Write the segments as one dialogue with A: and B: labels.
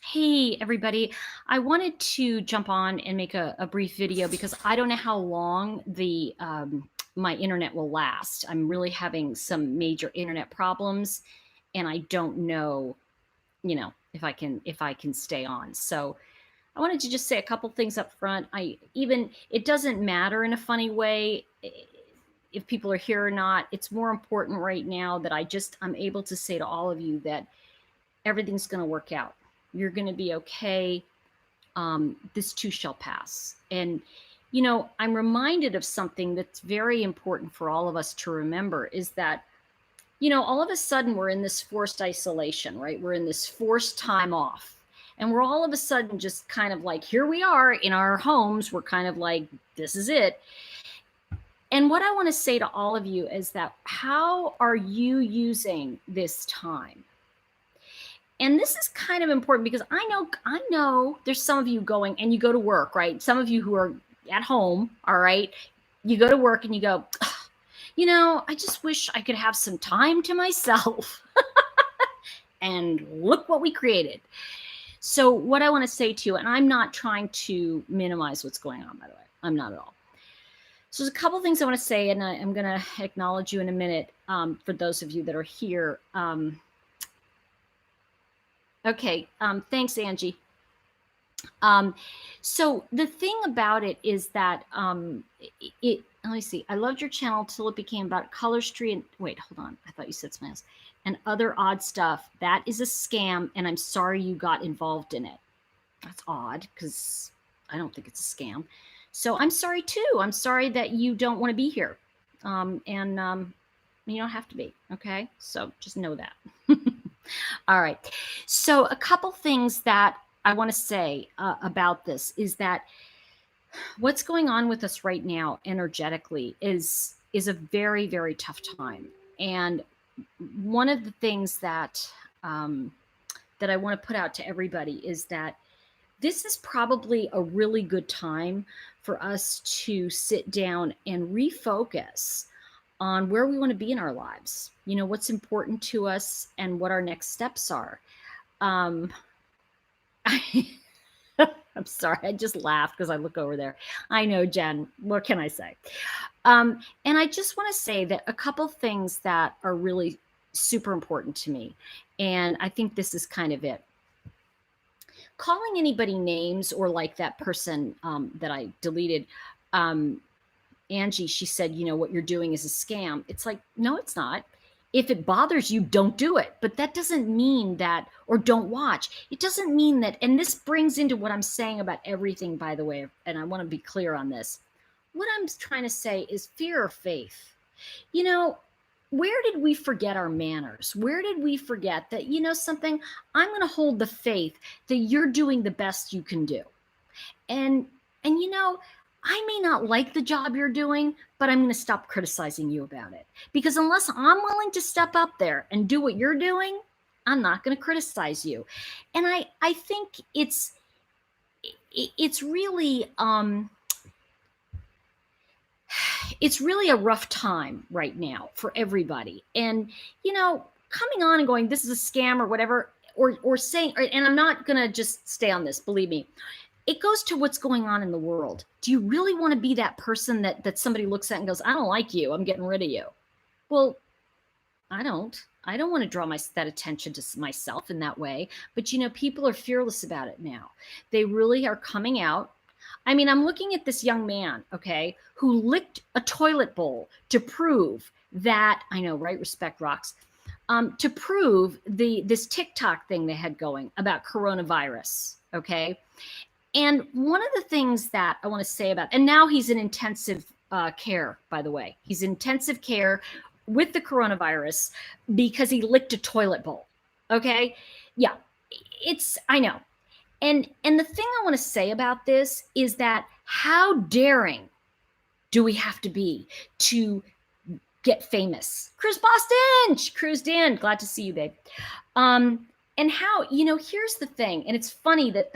A: Hey, everybody. I wanted to jump on and make a brief video because I don't know how long my internet will last. I'm really having some major internet problems, and I don't know, if I can stay on. So I wanted to just say a couple things up front. It doesn't matter in a funny way if people are here or not. It's more important right now that I'm able to say to all of you that everything's going to work out. You're going to be okay. This too shall pass. And, I'm reminded of something that's very important for all of us to remember is that, all of a sudden we're in this forced isolation, right? We're in this forced time off. And we're all of a sudden just kind of like, here we are in our homes. We're kind of like, this is it. And what I want to say to all of you is that how are you using this time? And this is kind of important because I know there's some of you going and you go to work, right? Some of you who are at home, all right? You go to work and you go, I just wish I could have some time to myself. And look what we created. So what I want to say to you, and I'm not trying to minimize what's going on, by the way. I'm not at all. So there's a couple things I want to say, and I'm going to acknowledge you in a minute for those of you that are here. Okay, thanks, Angie. So the thing about it is that let me see. I loved your channel till it became about coloristry and wait, hold on. I thought you said something else. And other odd stuff. That is a scam, and I'm sorry you got involved in it. That's odd because I don't think it's a scam. So I'm sorry too. I'm sorry that you don't want to be here. And you don't have to be, okay? So just know that. All right. So a couple things that I want to say about this is that what's going on with us right now energetically is a very, very tough time. And one of the things that that I want to put out to everybody is that this is probably a really good time for us to sit down and refocus on where we want to be in our lives, what's important to us and what our next steps are. I'm sorry, I just laughed because I look over there. I know, Jen, what can I say? And I just want to say that a couple things that are really super important to me, and I think this is kind of it. Calling anybody names or like that person that I deleted, Angie, she said, what you're doing is a scam. It's like, no, it's not. If it bothers you, don't do it. But that doesn't mean that, or don't watch. It doesn't mean that, and this brings into what I'm saying about everything, by the way, and I want to be clear on this. What I'm trying to say is fear or faith. Where did we forget our manners? Where did we forget that, something, I'm going to hold the faith that you're doing the best you can do. And I may not like the job you're doing, but I'm going to stop criticizing you about it. Because unless I'm willing to step up there and do what you're doing, I'm not going to criticize you. And I think it's really it's really a rough time right now for everybody. And, coming on and going, this is a scam or whatever, or saying, and I'm not going to just stay on this, believe me. It goes to what's going on in the world. Do you really want to be that person that somebody looks at and goes, I don't like you, I'm getting rid of you? Well, I don't want to draw that attention to myself in that way. But, people are fearless about it now. They really are coming out. I mean, I'm looking at this young man, okay, who licked a toilet bowl to prove that, I know, right? Respect rocks. To prove this TikTok thing they had going about coronavirus, okay? And one of the things that I want to say about, and now he's in intensive care, by the way. He's in intensive care with the coronavirus because he licked a toilet bowl, okay? Yeah, I know. And the thing I want to say about this is that how daring do we have to be to get famous? Chris Boston, she cruised in. Glad to see you, babe. And how, here's the thing, and it's funny that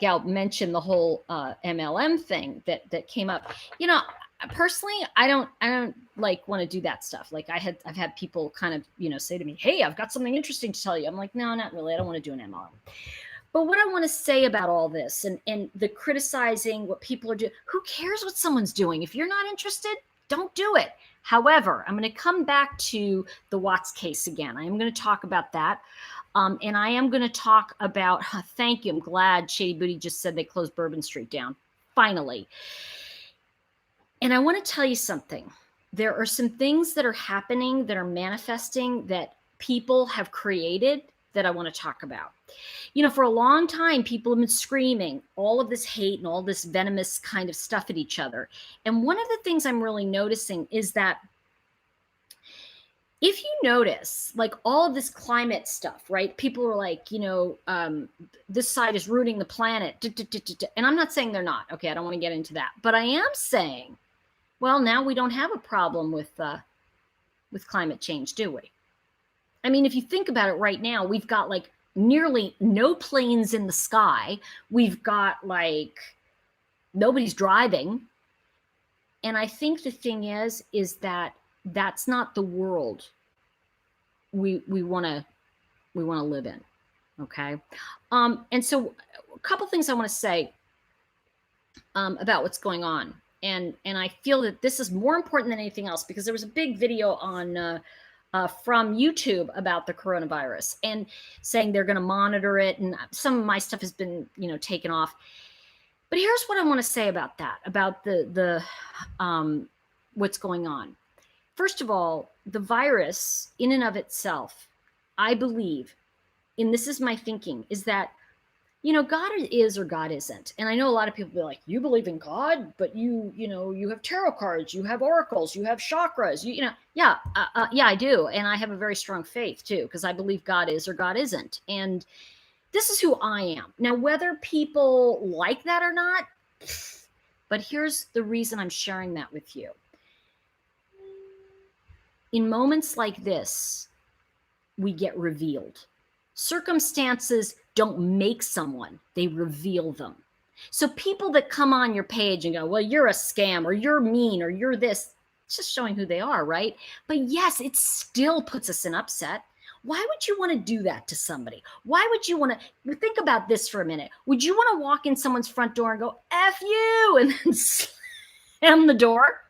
A: gal mentioned the whole MLM thing that came up. personally, I don't like want to do that stuff. Like I've had people kind of, say to me, "Hey, I've got something interesting to tell you." I'm like, "No, not really. I don't want to do an MLM." But what I want to say about all this and the criticizing what people are doing, who cares what someone's doing? If you're not interested, don't do it. However, I'm going to come back to the Watts case again. I am going to talk about that. And I am going to talk about, thank you. I'm glad Shady Booty just said they closed Bourbon Street down. Finally. And I want to tell you something. There are some things that are happening that are manifesting that people have created that I want to talk about. For a long time, people have been screaming all of this hate and all this venomous kind of stuff at each other. And one of the things I'm really noticing is that if you notice, like all of this climate stuff, right? People are like, this side is ruining the planet. And I'm not saying they're not. Okay, I don't want to get into that. But I am saying, well, now we don't have a problem with climate change, do we? I mean, if you think about it right now, we've got like nearly no planes in the sky. We've got like nobody's driving. And I think the thing is that that's not the world we want to live in. Okay. And so a couple things I want to say about what's going on. And I feel that this is more important than anything else because there was a big video on from YouTube about the coronavirus and saying they're going to monitor it. And some of my stuff has been, taken off. But here's what I want to say about that, about the what's going on. First of all, the virus in and of itself, I believe, and this is my thinking, is that, God is or God isn't. And I know a lot of people be like, you believe in God, but you have tarot cards, you have oracles, you have chakras, yeah, I do. And I have a very strong faith too, because I believe God is or God isn't. And this is who I am. Now, whether people like that or not, but here's the reason I'm sharing that with you. In moments like this, we get revealed. Circumstances don't make someone, they reveal them. So people that come on your page and go, well, you're a scam or you're mean or you're this, it's just showing who they are, right? But yes, it still puts us in upset. Why would you want to do that to somebody? Why would you want to think about this for a minute? Would you want to walk in someone's front door and go, F you, and then slam the door?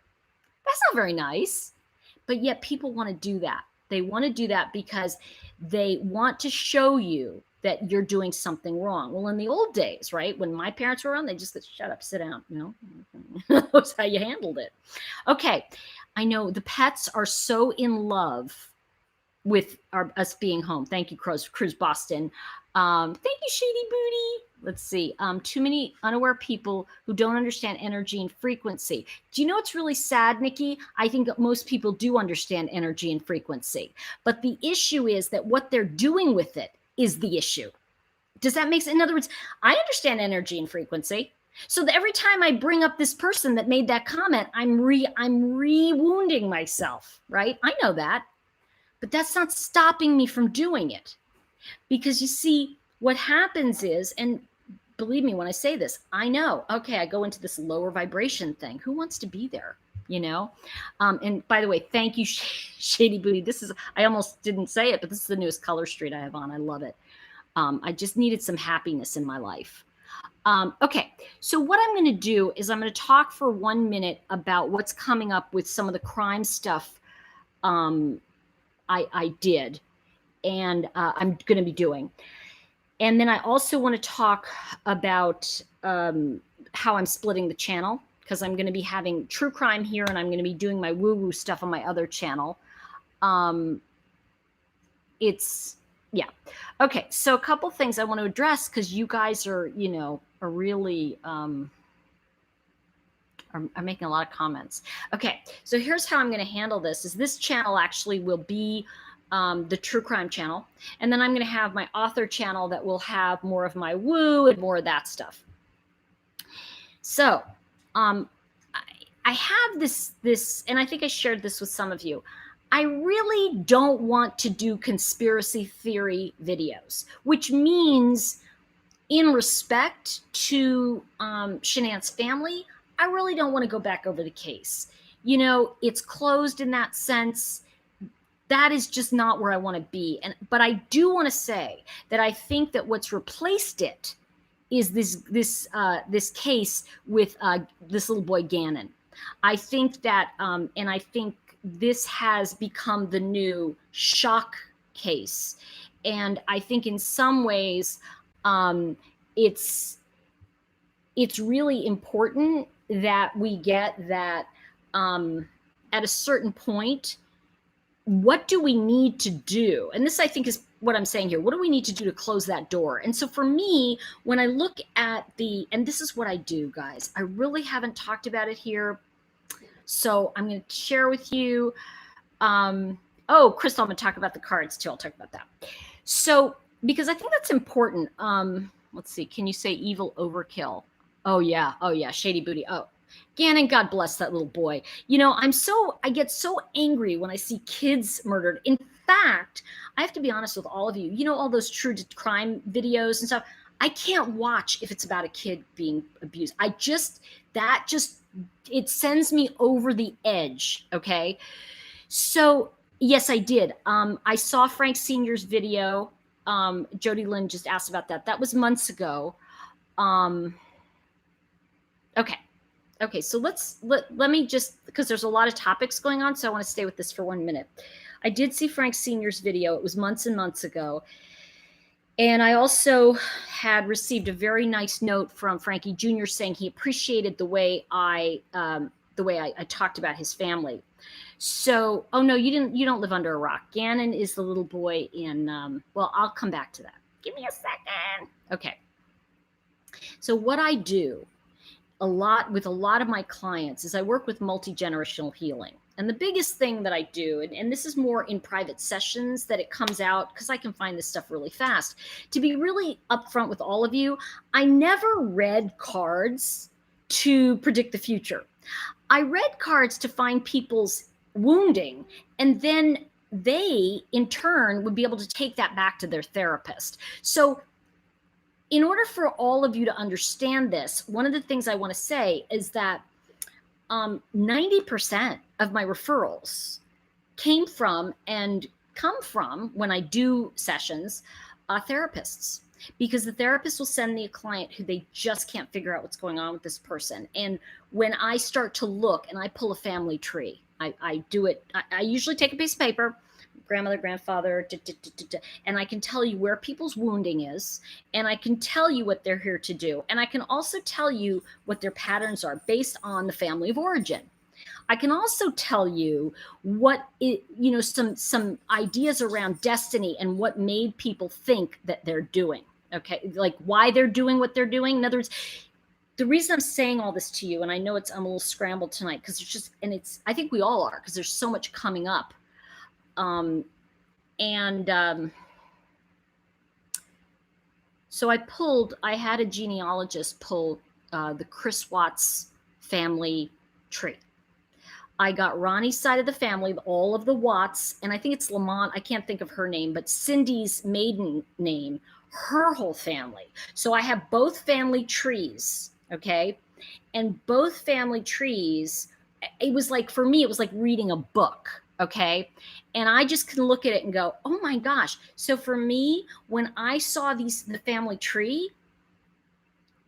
A: That's not very nice. But yet people want to do that. They want to do that because they want to show you that you're doing something wrong. Well, in the old days, right, when my parents were around, they just said, shut up, sit down, That's how you handled it. Okay, I know the pets are so in love with us being home. Thank you, Cruz Boston. Thank you, Shady Booty. Let's see. Too many unaware people who don't understand energy and frequency. Do you know what's really sad, Nikki? I think that most people do understand energy and frequency. But the issue is that what they're doing with it is the issue. Does that make sense? In other words, I understand energy and frequency. So that every time I bring up this person that made that comment, I'm re-wounding myself, right? I know that. But that's not stopping me from doing it. Because you see, what happens is, and believe me when I say this, I know, okay, I go into this lower vibration thing. Who wants to be there? And by the way, thank you, Shady Booty. I almost didn't say it, but this is the newest color street I have on. I love it. I just needed some happiness in my life. Okay, so what I'm going to do is I'm going to talk for 1 minute about what's coming up with some of the crime stuff I did and I'm going to be doing. And then I also want to talk about how I'm splitting the channel, because I'm going to be having true crime here and I'm going to be doing my woo-woo stuff on my other channel. Yeah. Okay, so a couple things I want to address because you guys are really are making a lot of comments. Okay, so here's how I'm going to handle this. Is this channel actually will be the true crime channel, and then I'm going to have my author channel that will have more of my woo and more of that stuff. So I have this, and I think I shared this with some of you. I really don't want to do conspiracy theory videos, which means in respect to Shanann's family, I really don't want to go back over the case. You know, it's closed in that sense. That is just not where I want to be. But I do want to say that I think that what's replaced it is this case with this little boy Gannon. I think that, and I think this has become the new shock case, and I think in some ways, it's really important that we get that at a certain point, what do we need to do? And this, I think, is what I'm saying here. What do we need to do to close that door? And so for me, when I look at and this is what I do, guys, I really haven't talked about it here. So I'm going to share with you. Oh, Crystal, I'm going to talk about the cards too. I'll talk about that. So, because I think that's important. Let's see. Can you say evil overkill? Oh, yeah. Oh, yeah. Shady booty. Oh, Gannon, God bless that little boy. You know, I get so angry when I see kids murdered. In fact, I have to be honest with all of you. You know, all those true crime videos and stuff. I can't watch if it's about a kid being abused. It sends me over the edge. Okay. So yes, I did. I saw Frank Sr.'s video. Jody Lynn just asked about that. That was months ago. Okay, so let me just, because there's a lot of topics going on, so I want to stay with this for 1 minute. I did see Frank Sr.'s video. It was months and months ago. And I also had received a very nice note from Frankie Jr. saying he appreciated the way I talked about his family. So, oh no, you don't live under a rock. Gannon is the little boy in, well, I'll come back to that. Give me a second. Okay. So what I do with a lot of my clients is I work with multi-generational healing. And the biggest thing that I do, and this is more in private sessions that it comes out, because I can find this stuff really fast. To be really upfront with all of you, I never read cards to predict the future. I read cards to find people's wounding, and then they, in turn, would be able to take that back to their therapist. So in order for all of you to understand this, one of the things I want to say is that 90% of my referrals came from and come from, when I do sessions, therapists, because the therapist will send me a client who they just can't figure out what's going on with this person. And when I start to look and I pull a family tree, I do it. I usually take a piece of paper, grandmother, grandfather, and I can tell you where people's wounding is, and I can tell you what they're here to do. And I can also tell you what their patterns are based on the family of origin. I can also tell you some ideas around destiny and what made people think that they're doing. Okay, like why they're doing what they're doing. In other words, the reason I'm saying all this to you, and I know I'm a little scrambled tonight because I think we all are, because there's so much coming up. So I had a genealogist pull the Chris Watts family tree. I got Ronnie's side of the family, all of the Watts, and I think it's Lamont, I can't think of her name, but Cindy's maiden name, her whole family. So I have both family trees, okay? And both family trees, it was like, for me, it was like reading a book, okay? And I just can look at it and go, oh my gosh. So for me, when I saw the family tree,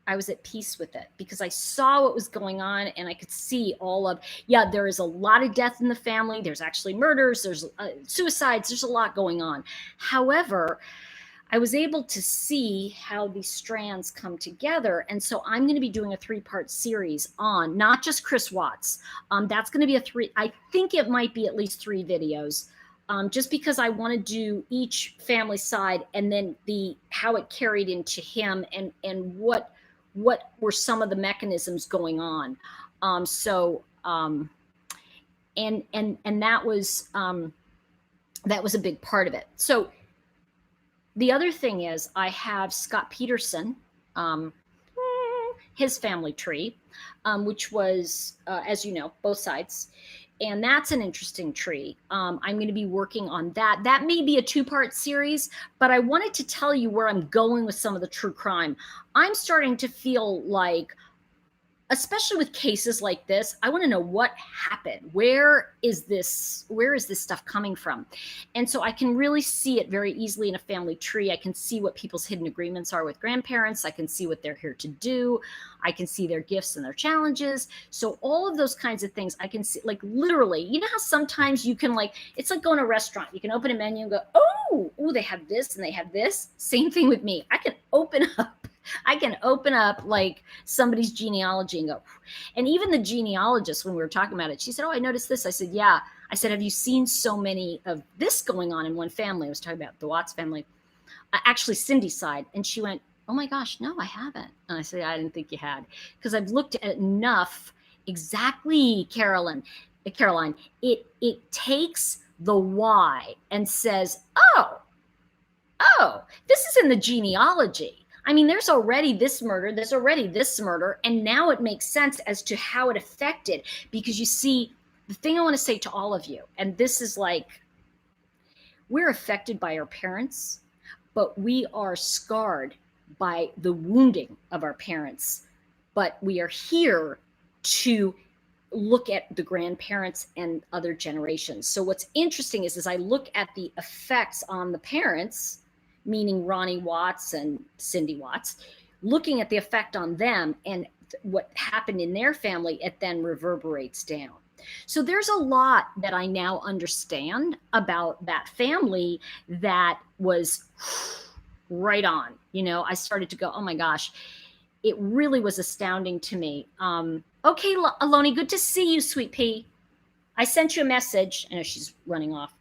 A: I was at peace with it because I saw what was going on and I could see there is a lot of death in the family. There's actually murders, there's suicides, there's a lot going on. However, I was able to see how these strands come together. And so I'm going to be doing a 3-part series on not just Chris Watts. That's going to be I think it might be at least 3 videos, just because I want to do each family side and then how it carried into him and what were some of the mechanisms going on. And that was a big part of it. So the other thing is I have Scott Peterson, his family tree, which was, as you know, both sides. And that's an interesting tree. I'm going to be working on that. That may be a 2-part series, but I wanted to tell you where I'm going with some of the true crime. I'm starting to feel like especially with cases like this, I want to know what happened. Where is this stuff coming from? And so I can really see it very easily in a family tree. I can see what people's hidden agreements are with grandparents. I can see what they're here to do. I can see their gifts and their challenges. So all of those kinds of things I can see, like literally, you know how sometimes you can like, it's like going to a restaurant. You can open a menu and go, oh, they have this and they have this. Same thing with me. I can open up like somebody's genealogy and go, and even the genealogist, when we were talking about it, she said, oh, I noticed this. I said, yeah. I said, have you seen so many of this going on in one family? I was talking about the Watts family, actually Cindy's side. And she went, oh my gosh, no, I haven't. And I said, I didn't think you had, because I've looked at enough. Exactly, Caroline, it takes the why and says, oh, this is in the genealogy. I mean, there's already this murder, there's already this murder, and now it makes sense as to how it affected. Because you see, the thing I want to say to all of you, and this is like, we're affected by our parents, but we are scarred by the wounding of our parents. But we are here to look at the grandparents and other generations. So what's interesting is, as I look at the effects on the parents, meaning Ronnie Watts and Cindy Watts, looking at the effect on them and what happened in their family, it then reverberates down. So there's a lot that I now understand about that family that was right on. You know, I started to go, oh my gosh, it really was astounding to me. Okay, Aloni, good to see you, sweet pea. I sent you a message. I know she's running off.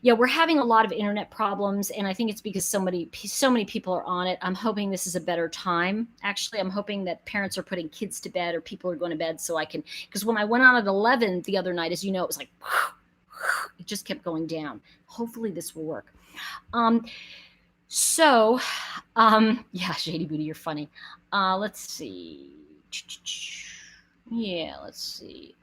A: Yeah, we're having a lot of internet problems, and I think it's because so many people are on it. I'm hoping this is a better time. Actually, I'm hoping that parents are putting kids to bed or people are going to bed so I can, because when I went on at 11 the other night, as you know, it was like, it just kept going down. Hopefully this will work. So, yeah, Shady Booty, you're funny. Let's see. Yeah, let's see.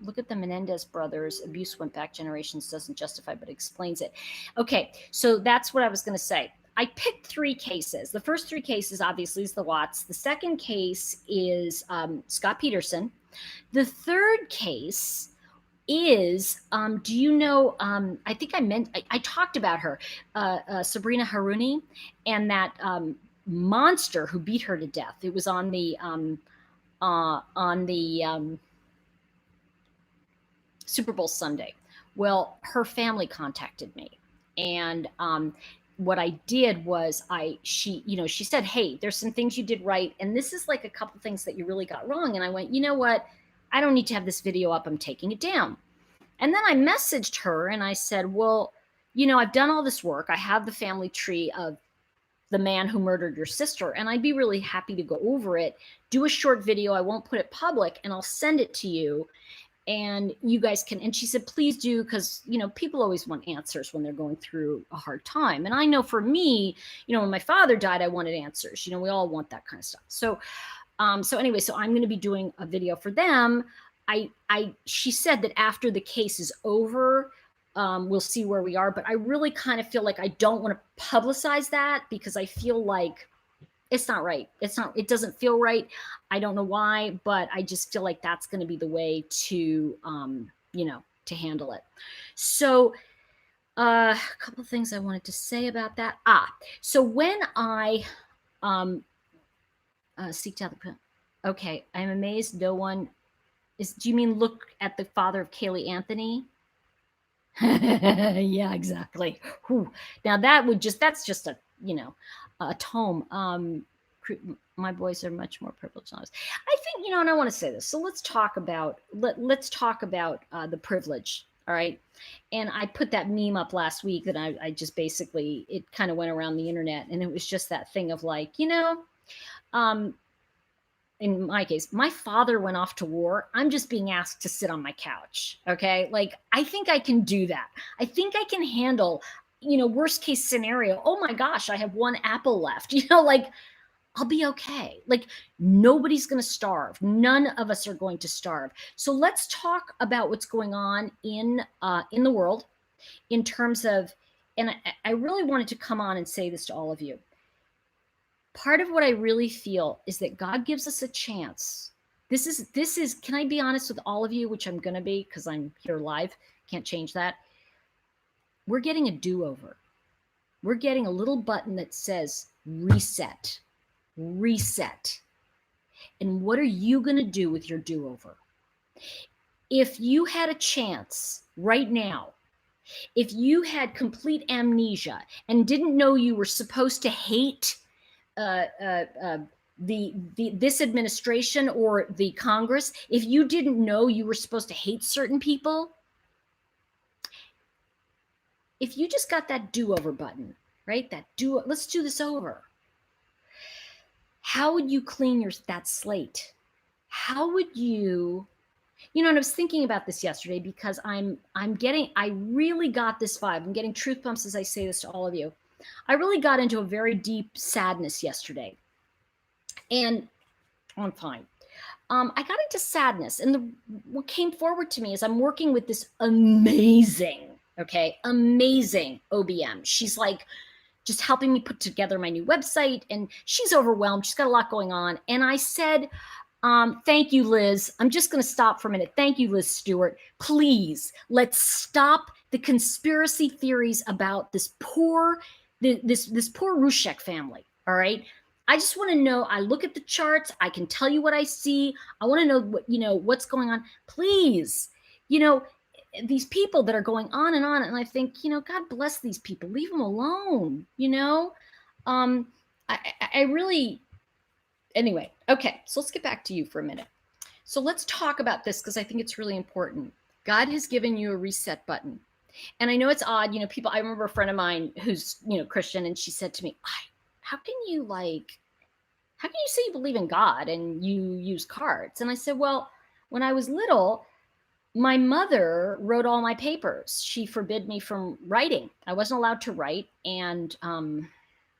A: Look at the Menendez brothers. Abuse went back generations, doesn't justify, but explains it. Okay, so that's what I was going to say. I picked 3 cases. The first 3 cases, obviously, is the Watts. The second case is Scott Peterson. The third case is, do you know, I think I talked about her, Sabrina Haruni, and that monster who beat her to death. It was on the Super Bowl Sunday. Well, her family contacted me, and what I did was she said, hey, there's some things you did right, and this is like a couple things that you really got wrong. And I went, you know what? I don't need to have this video up. I'm taking it down. And then I messaged her and I said, well, I've done all this work. I have the family tree of the man who murdered your sister, and I'd be really happy to go over it, do a short video. I won't put it public, and I'll send it to you, and you guys can. And she said, please do, because people always want answers when they're going through a hard time. And I know for me, when my father died, I wanted answers. We all want that kind of stuff. So anyway, so I'm going to be doing a video for them. She said that after the case is over, we'll see where we are. But I really kind of feel like I don't want to publicize that, because I feel like it's not right. It doesn't feel right. I don't know why, but I just feel like that's going to be the way to, to handle it. So a couple of things I wanted to say about that. So when I seeked out the, okay, I'm amazed no one is, do you mean look at the father of Kaylee Anthony? Yeah, exactly. Whew. Now that's just a, a tome. My boys are much more privileged than I was. I think, and I want to say this. So let's talk about, let's talk about the privilege. All right. And I put that meme up last week that I just basically, it kind of went around the internet, and it was just that thing of like, in my case, my father went off to war. I'm just being asked to sit on my couch. Okay. Like, I think I can do that. I think I can handle, worst case scenario. Oh my gosh, I have 1 apple left, like I'll be okay. Like, nobody's going to starve. None of us are going to starve. So let's talk about what's going on in the world in terms of, and I really wanted to come on and say this to all of you. part of what I really feel is that God gives us a chance. This is, can I be honest with all of you, which I'm going to be because I'm here live, can't change that. We're getting a do-over. We're getting a little button that says reset, reset. And what are you going to do with your do-over? If you had a chance right now, if you had complete amnesia and didn't know you were supposed to hate uh, uh, uh, this administration or the Congress, if you didn't know you were supposed to hate certain people, if you just got that do-over button, right? Let's do this over. How would you clean that slate? How would you, and I was thinking about this yesterday because I really got this vibe. I'm getting truth bumps as I say this to all of you. I really got into a very deep sadness yesterday. And I'm fine. I got into sadness, and what came forward to me is I'm working with this amazing OBM. She's like just helping me put together my new website, and she's overwhelmed. She's got a lot going on. And I said, thank you, Liz. I'm just going to stop for a minute. Thank you, Liz Stewart. Please, let's stop the conspiracy theories about this poor Rushek family. All right. I just want to know. I look at the charts. I can tell you what I see. I want to know what's going on. Please, these people that are going on, and I think, God bless these people. Leave them alone. I really. Anyway, okay, so let's get back to you for a minute. So let's talk about this because I think it's really important. God has given you a reset button. And I know it's odd, people, I remember a friend of mine who's, Christian, and she said to me, how can you say you believe in God and you use cards? And I said, well, when I was little, my mother wrote all my papers. She forbid me from writing. I wasn't allowed to write. And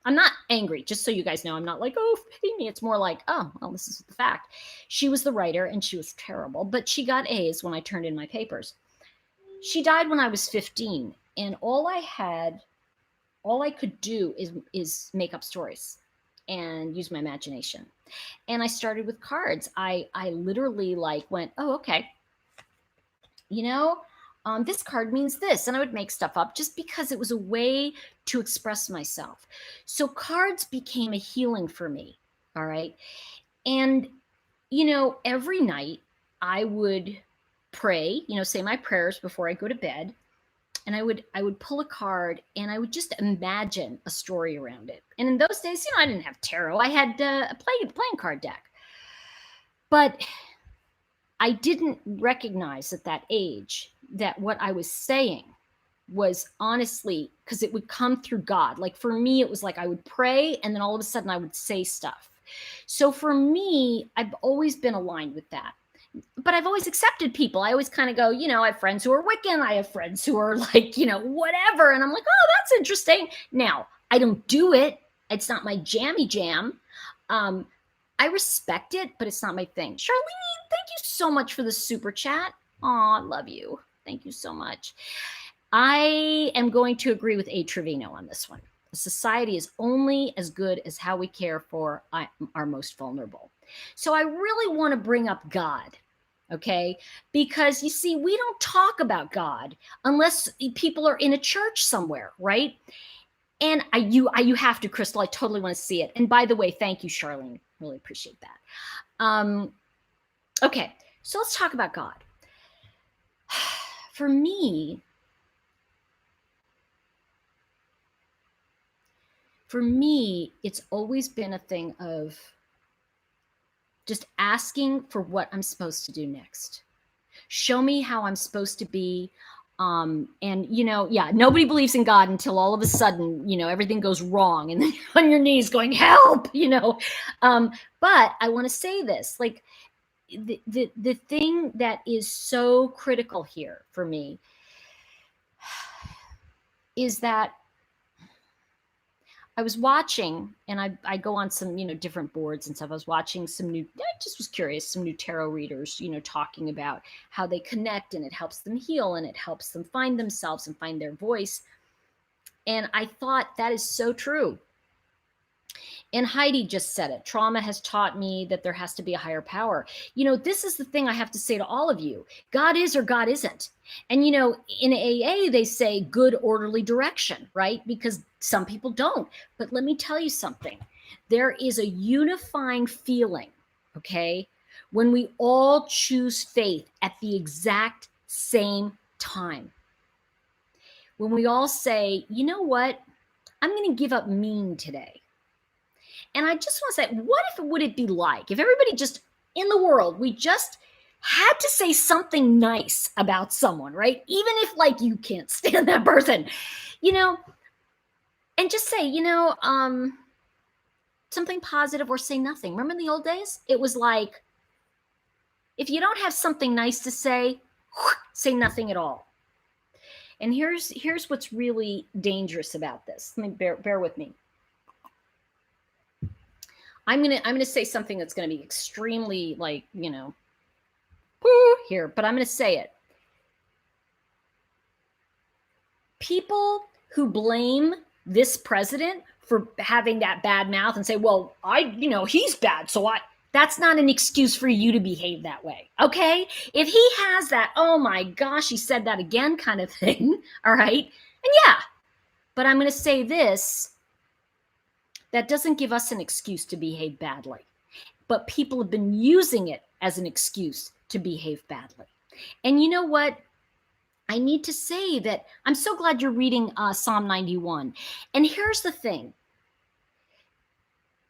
A: I'm not angry, just so you guys know. I'm not like, oh, pity me. It's more like, oh, well, this is the fact. She was the writer, and she was terrible, but she got A's when I turned in my papers. She died when I was 15, and all I could do is make up stories and use my imagination. And I started with cards. I literally went, oh, okay. This card means this. And I would make stuff up just because it was a way to express myself. So cards became a healing for me. All right. And, every night I would pray, say my prayers before I go to bed. And I would pull a card and I would just imagine a story around it. And in those days, I didn't have tarot. I had a playing card deck. But I didn't recognize at that age that what I was saying was honestly, because it would come through God. Like for me, it was like I would pray and then all of a sudden I would say stuff. So for me, I've always been aligned with that. But I've always accepted people. I always kind of go, I have friends who are Wiccan. I have friends who are whatever. And I'm like, oh, that's interesting. Now, I don't do it. It's not my jammy jam. I respect it, but it's not my thing. Charlene, thank you so much for the super chat. Aw, I love you. Thank you so much. I am going to agree with A. Trevino on this one. Society is only as good as how we care for our most vulnerable. So I really want to bring up God, okay? Because you see, we don't talk about God unless people are in a church somewhere, right? And you have to, Crystal. I totally want to see it. And by the way, thank you, Charlene. Really appreciate that. Okay, so let's talk about God. For me, it's always been a thing of just asking for what I'm supposed to do next. Show me how I'm supposed to be. And nobody believes in God until all of a sudden, everything goes wrong and then you're on your knees going, help, but I want to say this, like the thing that is so critical here for me is that I was watching, and I go on some, different boards and stuff. I was watching I just was curious, some new tarot readers, talking about how they connect and it helps them heal and it helps them find themselves and find their voice. And I thought that is so true. And Heidi just said it. Trauma has taught me that there has to be a higher power. This is the thing I have to say to all of you. God is or God isn't. And, in AA, they say good, orderly direction, right? Because some people don't. But let me tell you something. There is a unifying feeling, okay, when we all choose faith at the exact same time. When we all say, you know what? I'm going to give up mean today. And I just want to say, what if would it be like if everybody just in the world, we just had to say something nice about someone, right? Even if like you can't stand that person, and just say, something positive or say nothing. Remember in the old days? It was like, if you don't have something nice to say nothing at all. And here's what's really dangerous about this. Let me bear with me. I'm gonna say something that's gonna be extremely here, but I'm gonna say it. People who blame this president for having that bad mouth and say, well, he's bad, so that's not an excuse for you to behave that way, okay? If he has that, oh my gosh, he said that again kind of thing, all right? And yeah, but I'm going to say this, that doesn't give us an excuse to behave badly, but people have been using it as an excuse to behave badly. And you know what? I need to say that I'm so glad you're reading Psalm 91. And here's the thing.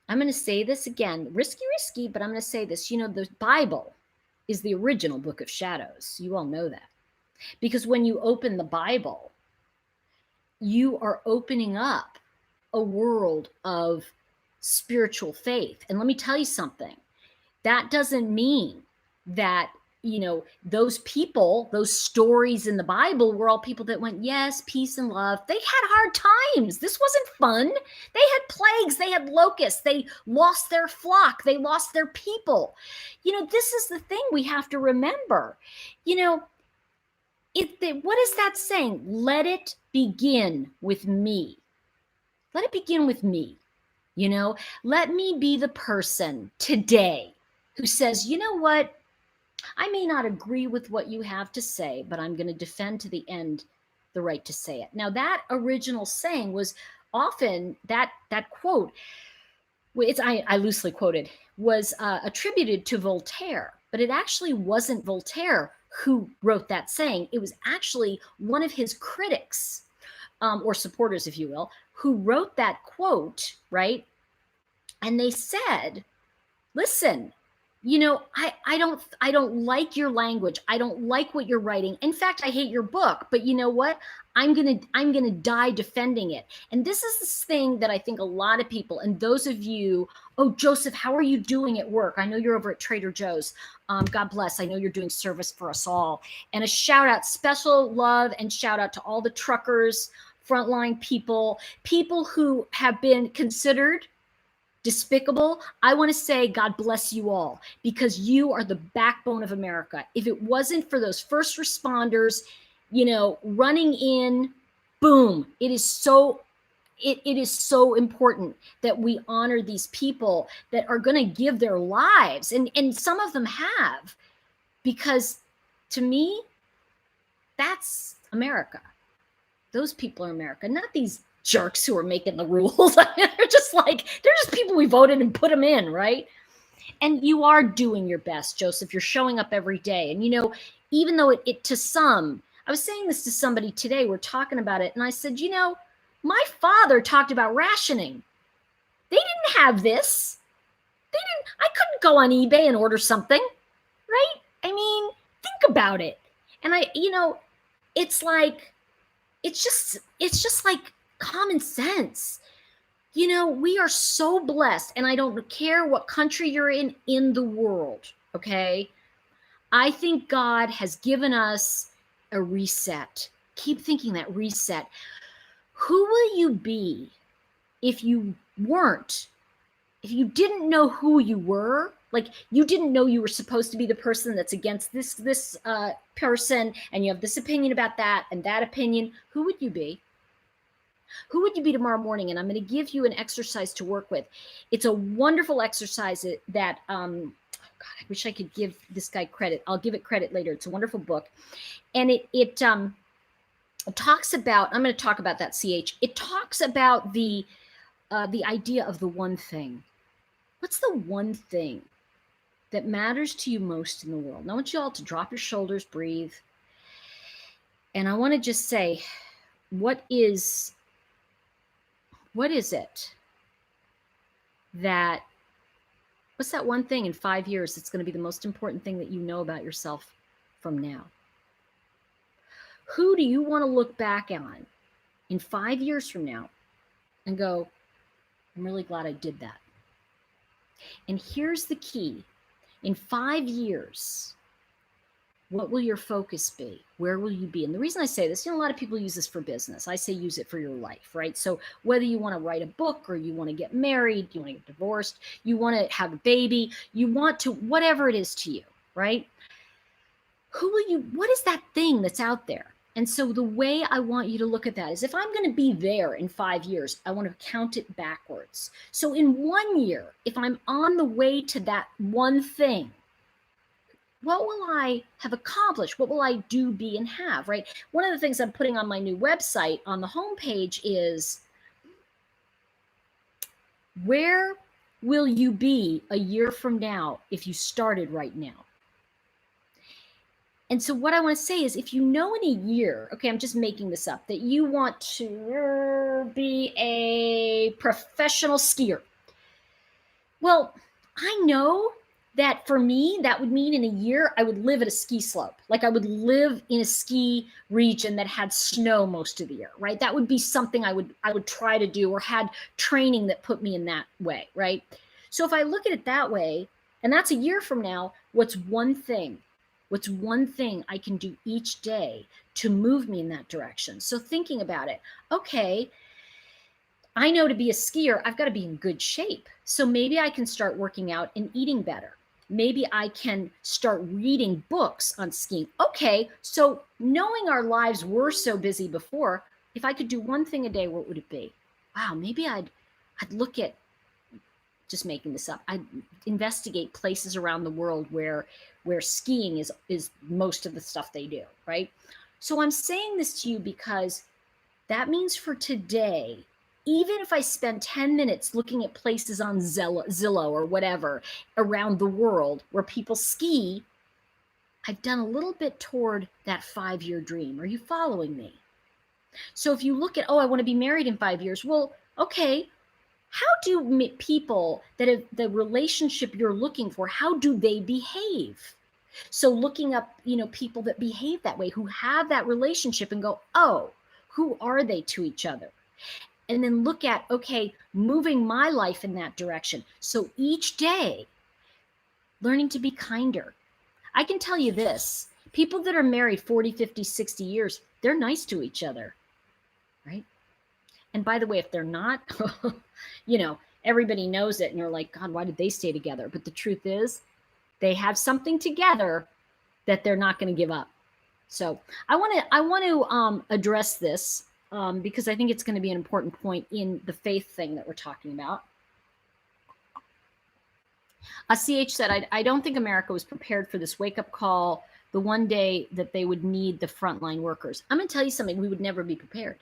A: I'm going to say this again, risky, but I'm going to say this. The Bible is the original book of shadows. You all know that. Because when you open the Bible, you are opening up a world of spiritual faith. And let me tell you something. That doesn't mean that those people, those stories in the Bible were all people that went, yes, peace and love. They had hard times. This wasn't fun. They had plagues. They had locusts. They lost their flock. They lost their people. This is the thing we have to remember. What is that saying? Let it begin with me. Let it begin with me. Let me be the person today who says, you know what? I may not agree with what you have to say, but I'm going to defend to the end the right to say it. Now, that original saying was often that quote, I loosely quoted, was attributed to Voltaire, but it actually wasn't Voltaire who wrote that saying. It was actually one of his critics, or supporters, if you will, who wrote that quote, right? And they said, listen, I don't like your language. I don't like what you're writing. In fact, I hate your book, but you know what? I'm going to die defending it. And this is this thing that I think a lot of people, and those of you, oh, Joseph, how are you doing at work? I know you're over at Trader Joe's. God bless. I know you're doing service for us all. And a shout out, special love and shout out to all the truckers, frontline people who have been considered despicable. I want to say God bless you all, because you are the backbone of America. If it wasn't for those first responders, running in, boom, it is so important that we honor these people that are going to give their lives. And some of them have, because to me, that's America. Those people are America, not these jerks who are making the rules. they're just people we voted and put them in, right? And you are doing your best, Joseph. You're showing up every day. And even though it to some, I was saying this to somebody today, we're talking about it, and I said, my father talked about rationing. They didn't have this. I couldn't go on eBay and order something, right? I mean, think about it. And it's just like common sense. We are so blessed, and I don't care what country you're in the world, okay? I think God has given us a reset. Keep thinking that reset. Who will you be if you didn't know who you were? Like, you didn't know you were supposed to be the person that's against this person, and you have this opinion about that and that opinion. Who would you be? Who would you be tomorrow morning? And I'm going to give you an exercise to work with. It's a wonderful exercise that, oh God, I wish I could give this guy credit. I'll give it credit later. It's a wonderful book. And it talks about, I'm going to talk about that CH. It talks about the idea of the one thing. What's the one thing that matters to you most in the world? And I want you all to drop your shoulders, breathe. And I want to just say, what is it that, what's that one thing in 5 years that's going to be the most important thing that you know about yourself from now? Who do you want to look back on in 5 years from now and go, I'm really glad I did that? And here's the key. In 5 years, what will your focus be? Where will you be? And the reason I say this, a lot of people use this for business. I say use it for your life, right? So whether you want to write a book or you want to get married, you want to get divorced, you want to have a baby, you want to, whatever it is to you, right? What is that thing that's out there? And so the way I want you to look at that is, if I'm going to be there in 5 years, I want to count it backwards. So in 1 year, if I'm on the way to that one thing, what will I have accomplished? What will I do, be, and have, right? One of the things I'm putting on my new website on the homepage is, where will you be a year from now if you started right now? And so what I want to say is, if you know in a year, okay, I'm just making this up, that you want to be a professional skier. Well, I know that for me, that would mean in a year, I would live at a ski slope. Like I would live in a ski region that had snow most of the year, right? That would be something I would try to do, or had training that put me in that way, right? So if I look at it that way, and that's a year from now, what's one thing I can do each day to move me in that direction? So thinking about it, okay, I know to be a skier, I've got to be in good shape. So maybe I can start working out and eating better. Maybe I can start reading books on skiing. Okay, so knowing our lives were so busy before, if I could do one thing a day, what would it be? Wow, maybe I'd look at, just making this up, I'd investigate places around the world where skiing is most of the stuff they do, right? So I'm saying this to you because that means for today, even if I spend 10 minutes looking at places on Zillow or whatever around the world where people ski, I've done a little bit toward that 5-year dream. Are you following me? So if you look at, I want to be married in 5 years. Well, okay, how do people that have the relationship you're looking for, how do they behave? So looking up, people that behave that way, who have that relationship, and go, who are they to each other? And then look at, okay, moving my life in that direction. So each day, learning to be kinder. I can tell you this, people that are married 40, 50, 60 years, they're nice to each other, right? And by the way, if they're not, everybody knows it. And you're like, God, why did they stay together? But the truth is, they have something together that they're not going to give up. So I want to address this because I think it's going to be an important point in the faith thing that we're talking about. CH said, I don't think America was prepared for this wake-up call the one day that they would need the frontline workers. I'm going to tell you something. We would never be prepared.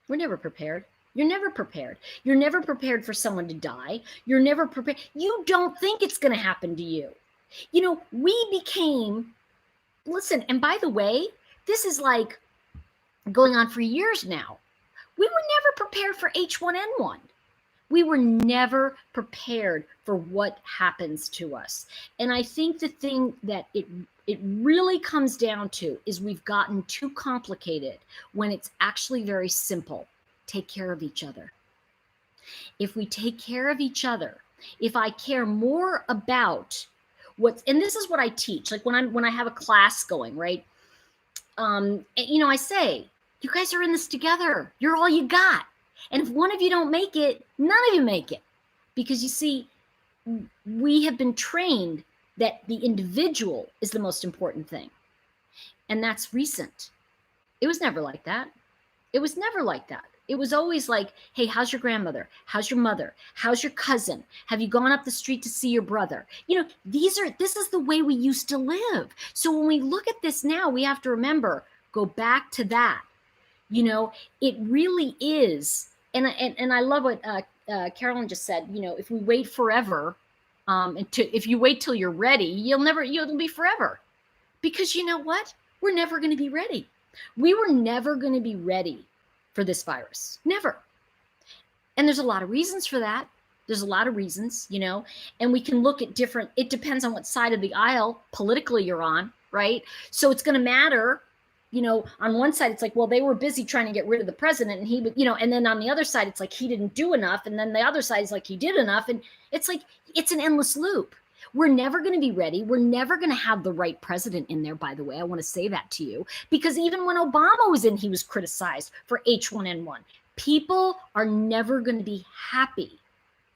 A: We're never prepared. You're never prepared. You're never prepared for someone to die. You're never prepared. You don't think it's going to happen to you. We became, listen, and by the way, this is like going on for years now. We were never prepared for H1N1. We were never prepared for what happens to us. And I think the thing that it really comes down to is we've gotten too complicated when it's actually very simple. Take care of each other. If we take care of each other, if I care more about and this is what I teach, like when I have a class going, right? I say, you guys are in this together. You're all you got. And if one of you don't make it, none of you make it. Because you see, we have been trained that the individual is the most important thing. And that's recent. It was never like that. It was never like that. It was always like, hey, how's your grandmother? How's your mother? How's your cousin? Have you gone up the street to see your brother? You know, this is the way we used to live. So when we look at this now, we have to remember, go back to that. You know, it really is. And I love what Carolyn just said. You know, if we wait forever, if you wait till you're ready, you'll be forever. Because you know what? We're never going to be ready. We were never going to be ready for this virus. Never. And there's a lot of reasons for that. There's a lot of reasons, you know, and we can look at different, it depends on what side of the aisle politically you're on, right? So it's going to matter, you know, on one side, it's like, well, they were busy trying to get rid of the president and he would, you know, and then on the other side, it's like, he didn't do enough. And then the other side is like, he did enough. And it's like, it's an endless loop. We're never going to be ready. We're never going to have the right president in there, by the way. I want to say that to you, because even when Obama was in, he was criticized for H1N1. People are never going to be happy,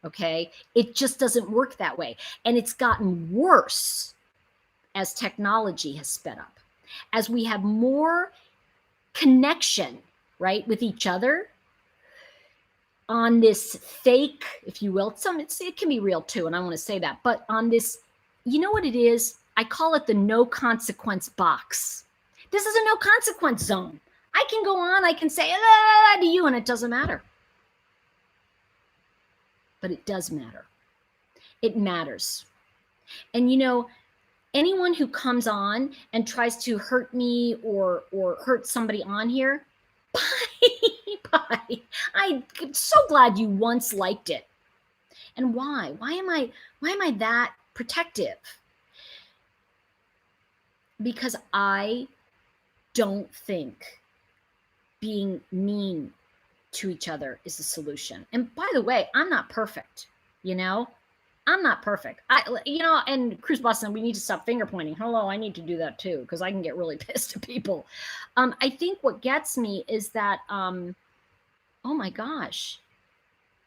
A: okay? It just doesn't work that way. And it's gotten worse as technology has sped up. As we have more connection, right, with each other, on this fake, if you will, it can be real too, and I want to say that, but on this, you know what it is? I call it the no consequence box. This is a no consequence zone. I can go on, I can say to you, and it doesn't matter. But it does matter. It matters. And you know, anyone who comes on and tries to hurt me or hurt somebody on here, bye. I'm so glad you once liked it. And why? Why am I that protective? Because I don't think being mean to each other is a solution. And by the way, I'm not perfect, you know? I'm not perfect. And Cruise Boston, we need to stop finger pointing. Hello, I need to do that too, because I can get really pissed at people. I think what gets me is that, oh my gosh,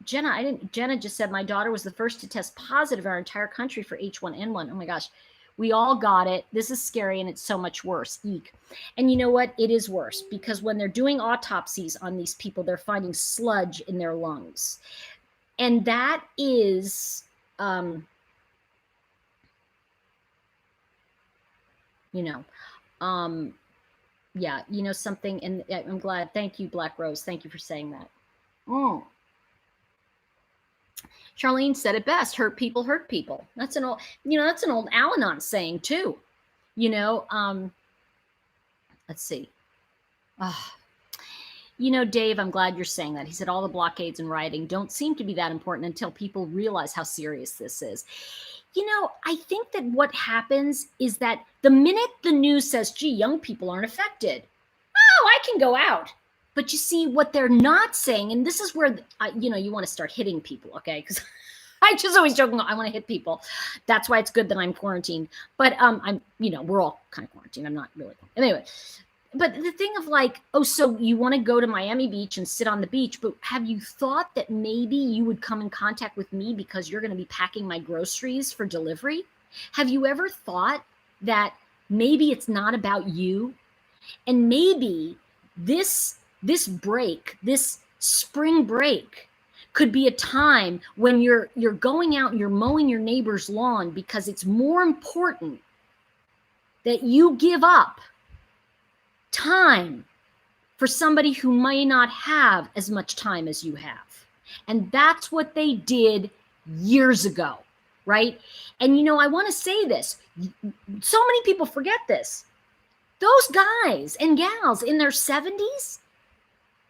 A: Jenna just said my daughter was the first to test positive in our entire country for H1N1. Oh my gosh, we all got it. This is scary, and it's so much worse. Eek. And you know what? It is worse, because when they're doing autopsies on these people, they're finding sludge in their lungs. And that is, yeah, you know something, and I'm glad. Thank you, Black Rose. Thank you for saying that. Charlene said it best: hurt people hurt people. That's an old, that's an old Al-Anon saying too. Let's see. Dave, I'm glad you're saying that. He said all the blockades and rioting don't seem to be that important until people realize how serious this is. I think that what happens is that the minute the news says, gee, young people aren't affected, oh, I can go out. But you see what they're not saying, and this is where, you want to start hitting people, okay? Because I just always joke, I want to hit people. That's why it's good that I'm quarantined. But we're all kind of quarantined. I'm not really. Anyway, but the thing of like, oh, so you want to go to Miami Beach and sit on the beach, but have you thought that maybe you would come in contact with me because you're going to be packing my groceries for delivery? Have you ever thought that maybe it's not about you? And maybe this break, this spring break, could be a time when you're going out and you're mowing your neighbor's lawn, because it's more important that you give up time for somebody who may not have as much time as you have. And that's what they did years ago, right? And I want to say this. So many people forget this. Those guys and gals in their 70s,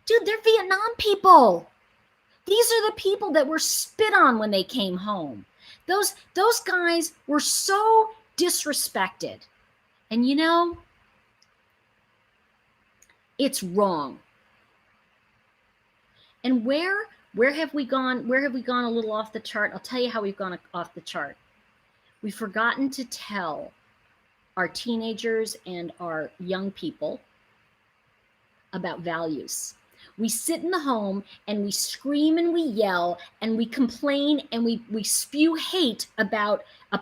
A: dude, they're Vietnam people. These are the people that were spit on when they came home. Those guys were so disrespected. And it's wrong. And where have we gone? Where have we gone a little off the chart? I'll tell you how we've gone off the chart. We've forgotten to tell our teenagers and our young people about values. We sit in the home and we scream and we yell and we complain and we spew hate about a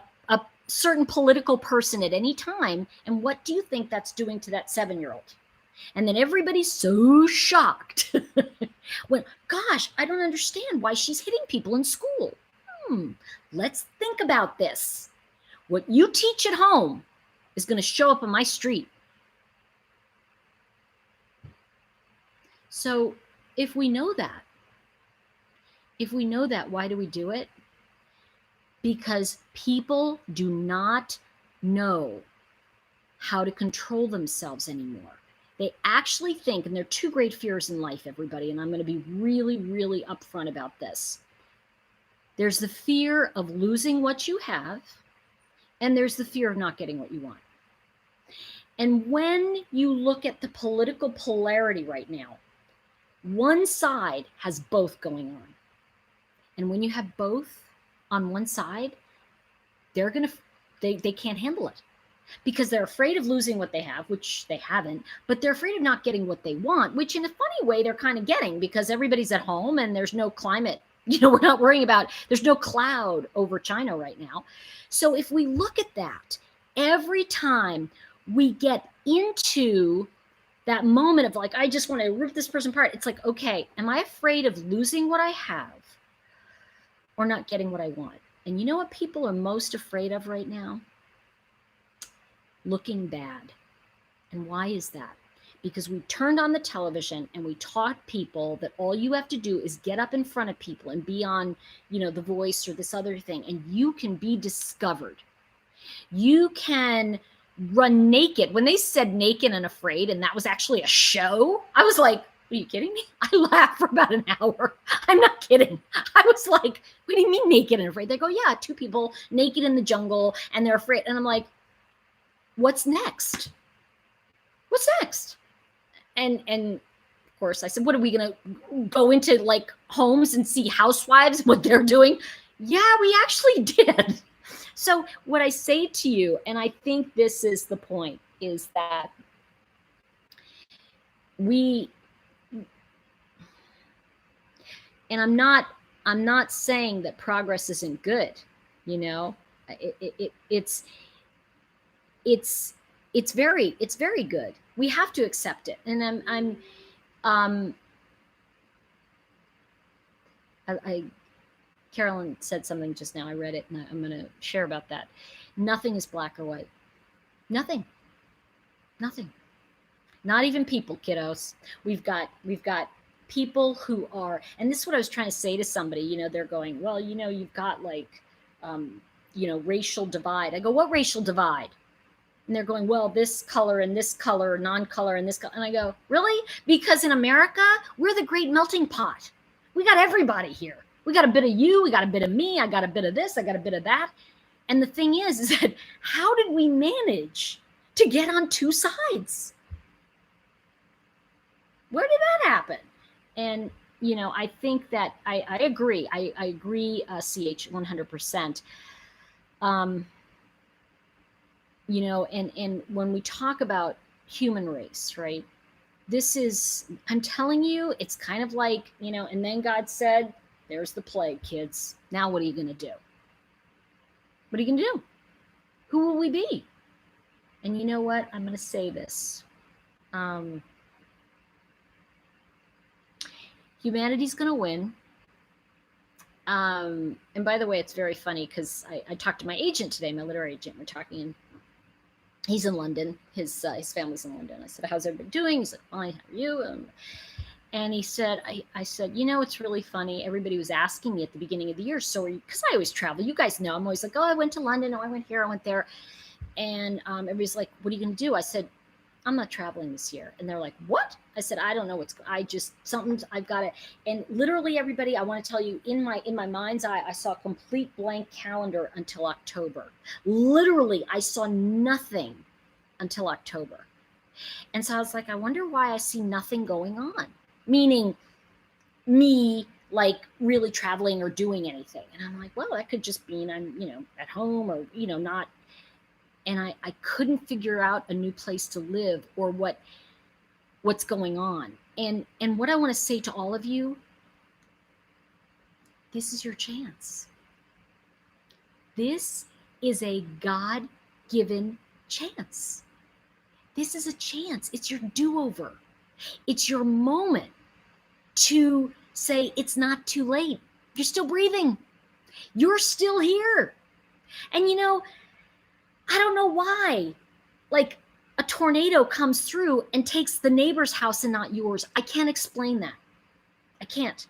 A: certain political person at any time. And what do you think that's doing to that 7-year-old? And then everybody's so shocked. When, gosh, I don't understand why she's hitting people in school. Let's think about this. What you teach at home is going to show up on my street. So if we know that, why do we do it? Because people do not know how to control themselves anymore. They actually think, and there are two great fears in life, everybody, and I'm going to be really, really upfront about this. There's the fear of losing what you have, and there's the fear of not getting what you want. And when you look at the political polarity right now, one side has both going on. And when you have both on one side, they can't handle it, because they're afraid of losing what they have, which they haven't, but they're afraid of not getting what they want, which in a funny way they're kind of getting, because everybody's at home and there's no climate. We're not worrying about, there's no cloud over China right now. So if we look at that, every time we get into that moment of like, I just want to rip this person apart, it's like, okay, am I afraid of losing what I have or not getting what I want? And you know what people are most afraid of right now? Looking bad. And why is that? Because we turned on the television and we taught people that all you have to do is get up in front of people and be on, The Voice or this other thing, and you can be discovered. You can run naked. When they said Naked and Afraid, and that was actually a show, I was like, are you kidding me? I laughed for about an hour. I'm not kidding. I was like, what do you mean naked and afraid? They go, yeah, two people naked in the jungle and they're afraid. And I'm like, what's next? What's next? And of course I said, what are we going to go into like homes and see housewives, what they're doing? Yeah, we actually did. So what I say to you, and I think this is the point, is that and I'm not saying that progress isn't good, it's very good. We have to accept it. And Carolyn said something just now. I read it, and I'm going to share about that. Nothing is black or white. Nothing. Not even people, kiddos. We've got people who are, and this is what I was trying to say to somebody. They're going, well, you've got like, racial divide. I go, what racial divide? And they're going, well, this color and this color, non-color and this color. And I go, really? Because in America, we're the great melting pot. We got everybody here. We got a bit of you. We got a bit of me. I got a bit of this. I got a bit of that. And the thing is that how did we manage to get on two sides? Where did that happen? And, I think that I agree. I agree, CH, 100%. And when we talk about human race, right? I'm telling you, it's kind of like, and then God said, there's the plague, kids. Now what are you going to do? What are you going to do? Who will we be? And you know what? I'm going to say this. Humanity's going to win. And by the way, it's very funny because I talked to my agent today, my literary agent. We're talking, and he's in London. His family's in London. I said, how's everybody doing? He said, fine. How are you? And he said, I said, it's really funny. Everybody was asking me at the beginning of the year, so because I always travel. You guys know I'm always like, oh, I went to London. Oh, I went here. I went there. And everybody's like, what are you going to do? I said, I'm not traveling this year. And they're like, what? I said, I don't know I've got it. And literally everybody, I want to tell you, in my mind's eye, I saw a complete blank calendar until October. Literally, I saw nothing until October. And so I was like, I wonder why I see nothing going on, meaning me like really traveling or doing anything. And I'm like, well, that could just mean I'm, at home or, not. And I couldn't figure out a new place to live or what's going on. And what I want to say to all of you, this is your chance. This is a God-given chance. this is a chance. It's your do-over. It's your moment to say it's not too late. You're still breathing. You're still here. And I don't know why, like, a tornado comes through and takes the neighbor's house and not yours. I can't explain that. I can't.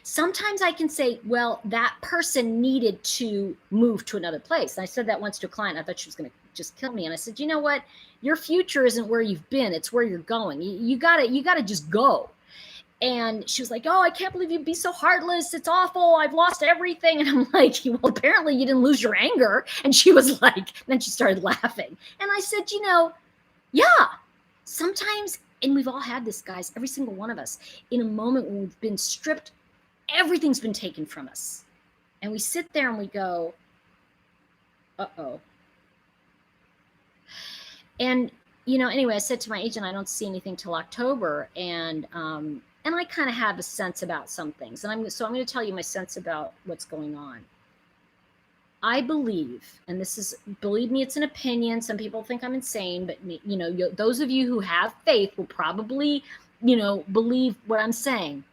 A: Sometimes I can say, well, that person needed to move to another place. And I said that once to a client. I thought she was going to just kill me. And I said, you know what? Your future isn't where you've been. It's where you're going. You gotta just go. And she was like, oh, I can't believe you'd be so heartless. It's awful. I've lost everything. And I'm like, well, apparently you didn't lose your anger. And she was like, then she started laughing. And I said, yeah, sometimes, and we've all had this, guys, every single one of us, in a moment when we've been stripped, everything's been taken from us. And we sit there and we go, uh-oh. And, anyway, I said to my agent, I don't see anything till October. And I kind of have a sense about some things. And I'm going to tell you my sense about what's going on. I believe, and believe me, it's an opinion. Some people think I'm insane, but those of you who have faith will probably, believe what I'm saying.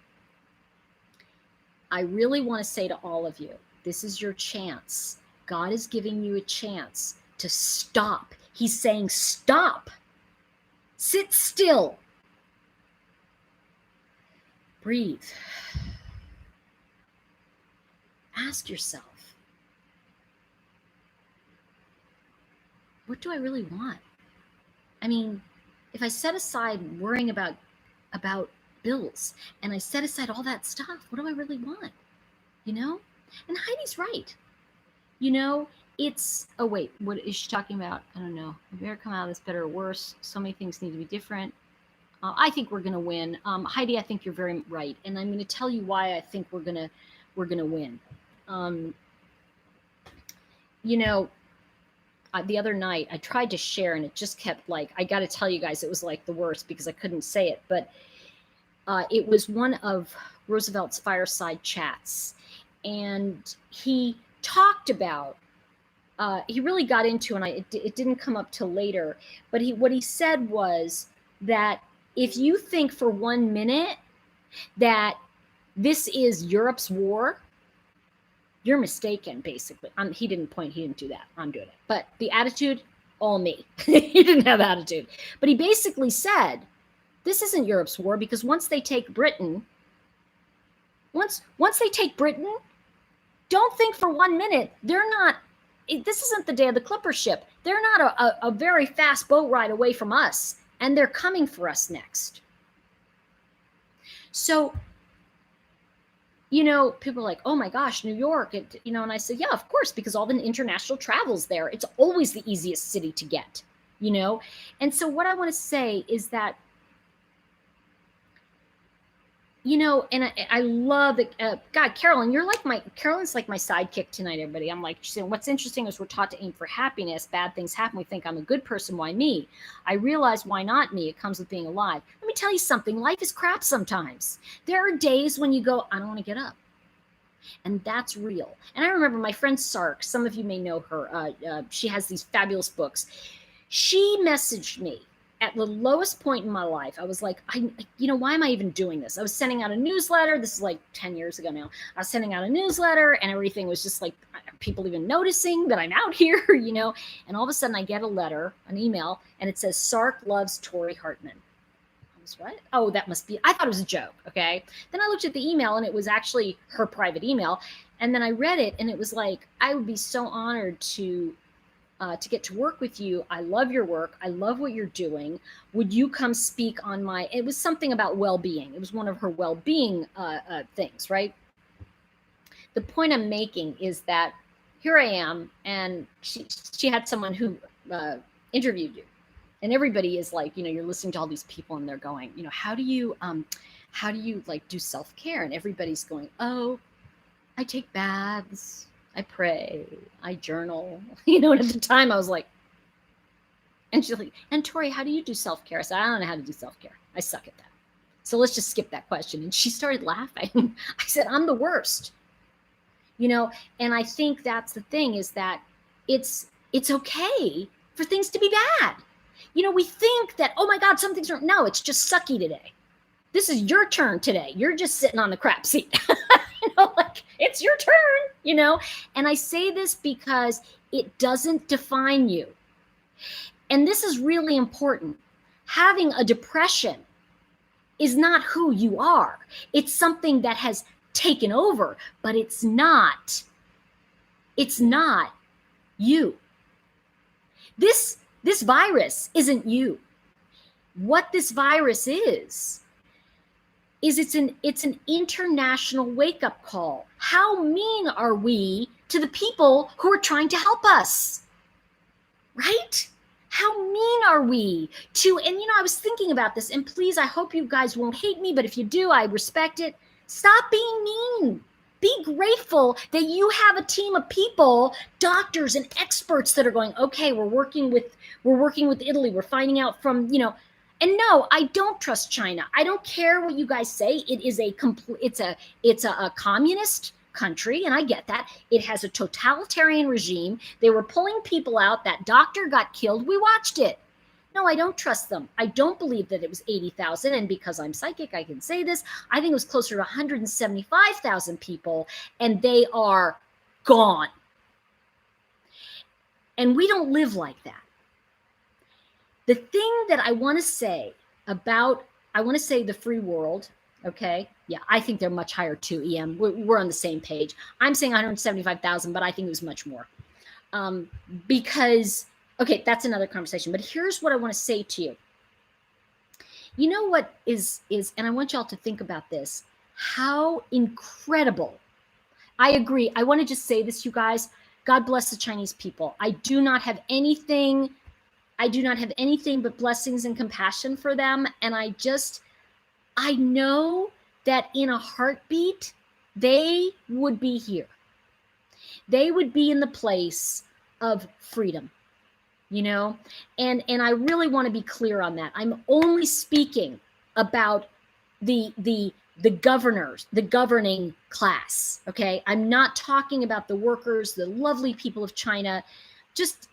A: I really want to say to all of you, this is your chance. God is giving you a chance to stop. He's saying, stop. Sit still. Breathe. Ask yourself, what do I really want? I mean, if I set aside worrying about bills and I set aside all that stuff, what do I really want? And Heidi's right. It's, oh wait, what is she talking about? I don't know. We better come out of this better or worse. So many things need to be different. I think we're going to win. Heidi, I think you're very right. And I'm going to tell you why I think we're going to win. The other night I tried to share and it just kept I got to tell you guys, it was like the worst because I couldn't say it, but it was one of Roosevelt's fireside chats. And he talked about, he really got into, and it didn't come up till later, but what he said was that if you think for 1 minute that this is Europe's war, you're mistaken, basically. He didn't do that. I'm doing it. But the attitude, all me. He didn't have attitude. But he basically said, this isn't Europe's war because once they take Britain, don't think for 1 minute, this isn't the day of the Clipper ship. They're not a very fast boat ride away from us. And they're coming for us next. So, people are like, oh my gosh, New York. And I said, yeah, of course, because all the international travel's there. It's always the easiest city to get, And so what I want to say is that, and I love it. God, Carolyn, Carolyn's like my sidekick tonight, everybody. I'm like, she's saying, what's interesting is we're taught to aim for happiness. Bad things happen. We think I'm a good person. Why me? I realize why not me? It comes with being alive. Let me tell you something. Life is crap sometimes. There are days when you go, I don't want to get up. And that's real. And I remember my friend Sark, some of you may know her. She has these fabulous books. She messaged me at the lowest point in my life. I was like, why am I even doing this? I was sending out a newsletter. This is like 10 years ago now. I was sending out a newsletter and everything was just like, are people even noticing that I'm out here, And all of a sudden I get an email, and it says, Sark loves Tori Hartman. I was, what? Oh, that must be, I thought it was a joke, okay? Then I looked at the email and it was actually her private email. And then I read it and it was like, I would be so honored to get to work with you. I love your work. I love what you're doing. Would you come speak on it was something about well-being. It was one of her well-being things, right? The point I'm making is that here I am, and she had someone who interviewed you, and everybody is like, you're listening to all these people and they're going, how do you like do self-care? And everybody's going, oh, I take baths. I pray, I journal, and at the time I was like, and she's like, and Tori, how do you do self-care? I said, I don't know how to do self-care. I suck at that. So let's just skip that question. And she started laughing. I said, I'm the worst, and I think that's the thing, is that it's okay for things to be bad. we think that, oh my God, something's wrong. No, it's just sucky today. This is your turn today. You're just sitting on the crap seat. Like it's your turn, And I say this because it doesn't define you. And this is really important. Having a depression is not who you are. It's something that has taken over, but it's not you. This virus isn't you. What this virus is it's an international wake-up call. How mean are we to the people who are trying to help us? Right? How mean are we to, and I was thinking about this, and please, I hope you guys won't hate me, but if you do, I respect it. Stop being mean. Be grateful that you have a team of people, doctors and experts that are going, okay, we're working with Italy. We're finding out from, and no, I don't trust China. I don't care what you guys say. It is it's a communist country, and I get that. It has a totalitarian regime. They were pulling people out. That doctor got killed. We watched it. No, I don't trust them. I don't believe that it was 80,000. And because I'm psychic, I can say this. I think it was closer to 175,000 people, and they are gone. And we don't live like that. The thing that I want to say the free world, okay? Yeah, I think they're much higher too, EM. We're on the same page. I'm saying 175,000, but I think it was much more. Because, okay, that's another conversation. But here's what I want to say to you. You know what is, and I want y'all to think about this, how incredible. I agree. I want to just say this, you guys. God bless the Chinese people. I do not have anything but blessings and compassion for them. And I know that in a heartbeat, they would be here. They would be in the place of freedom, and I really want to be clear on that. I'm only speaking about the governors, the governing class. Okay. I'm not talking about the workers, the lovely people of China.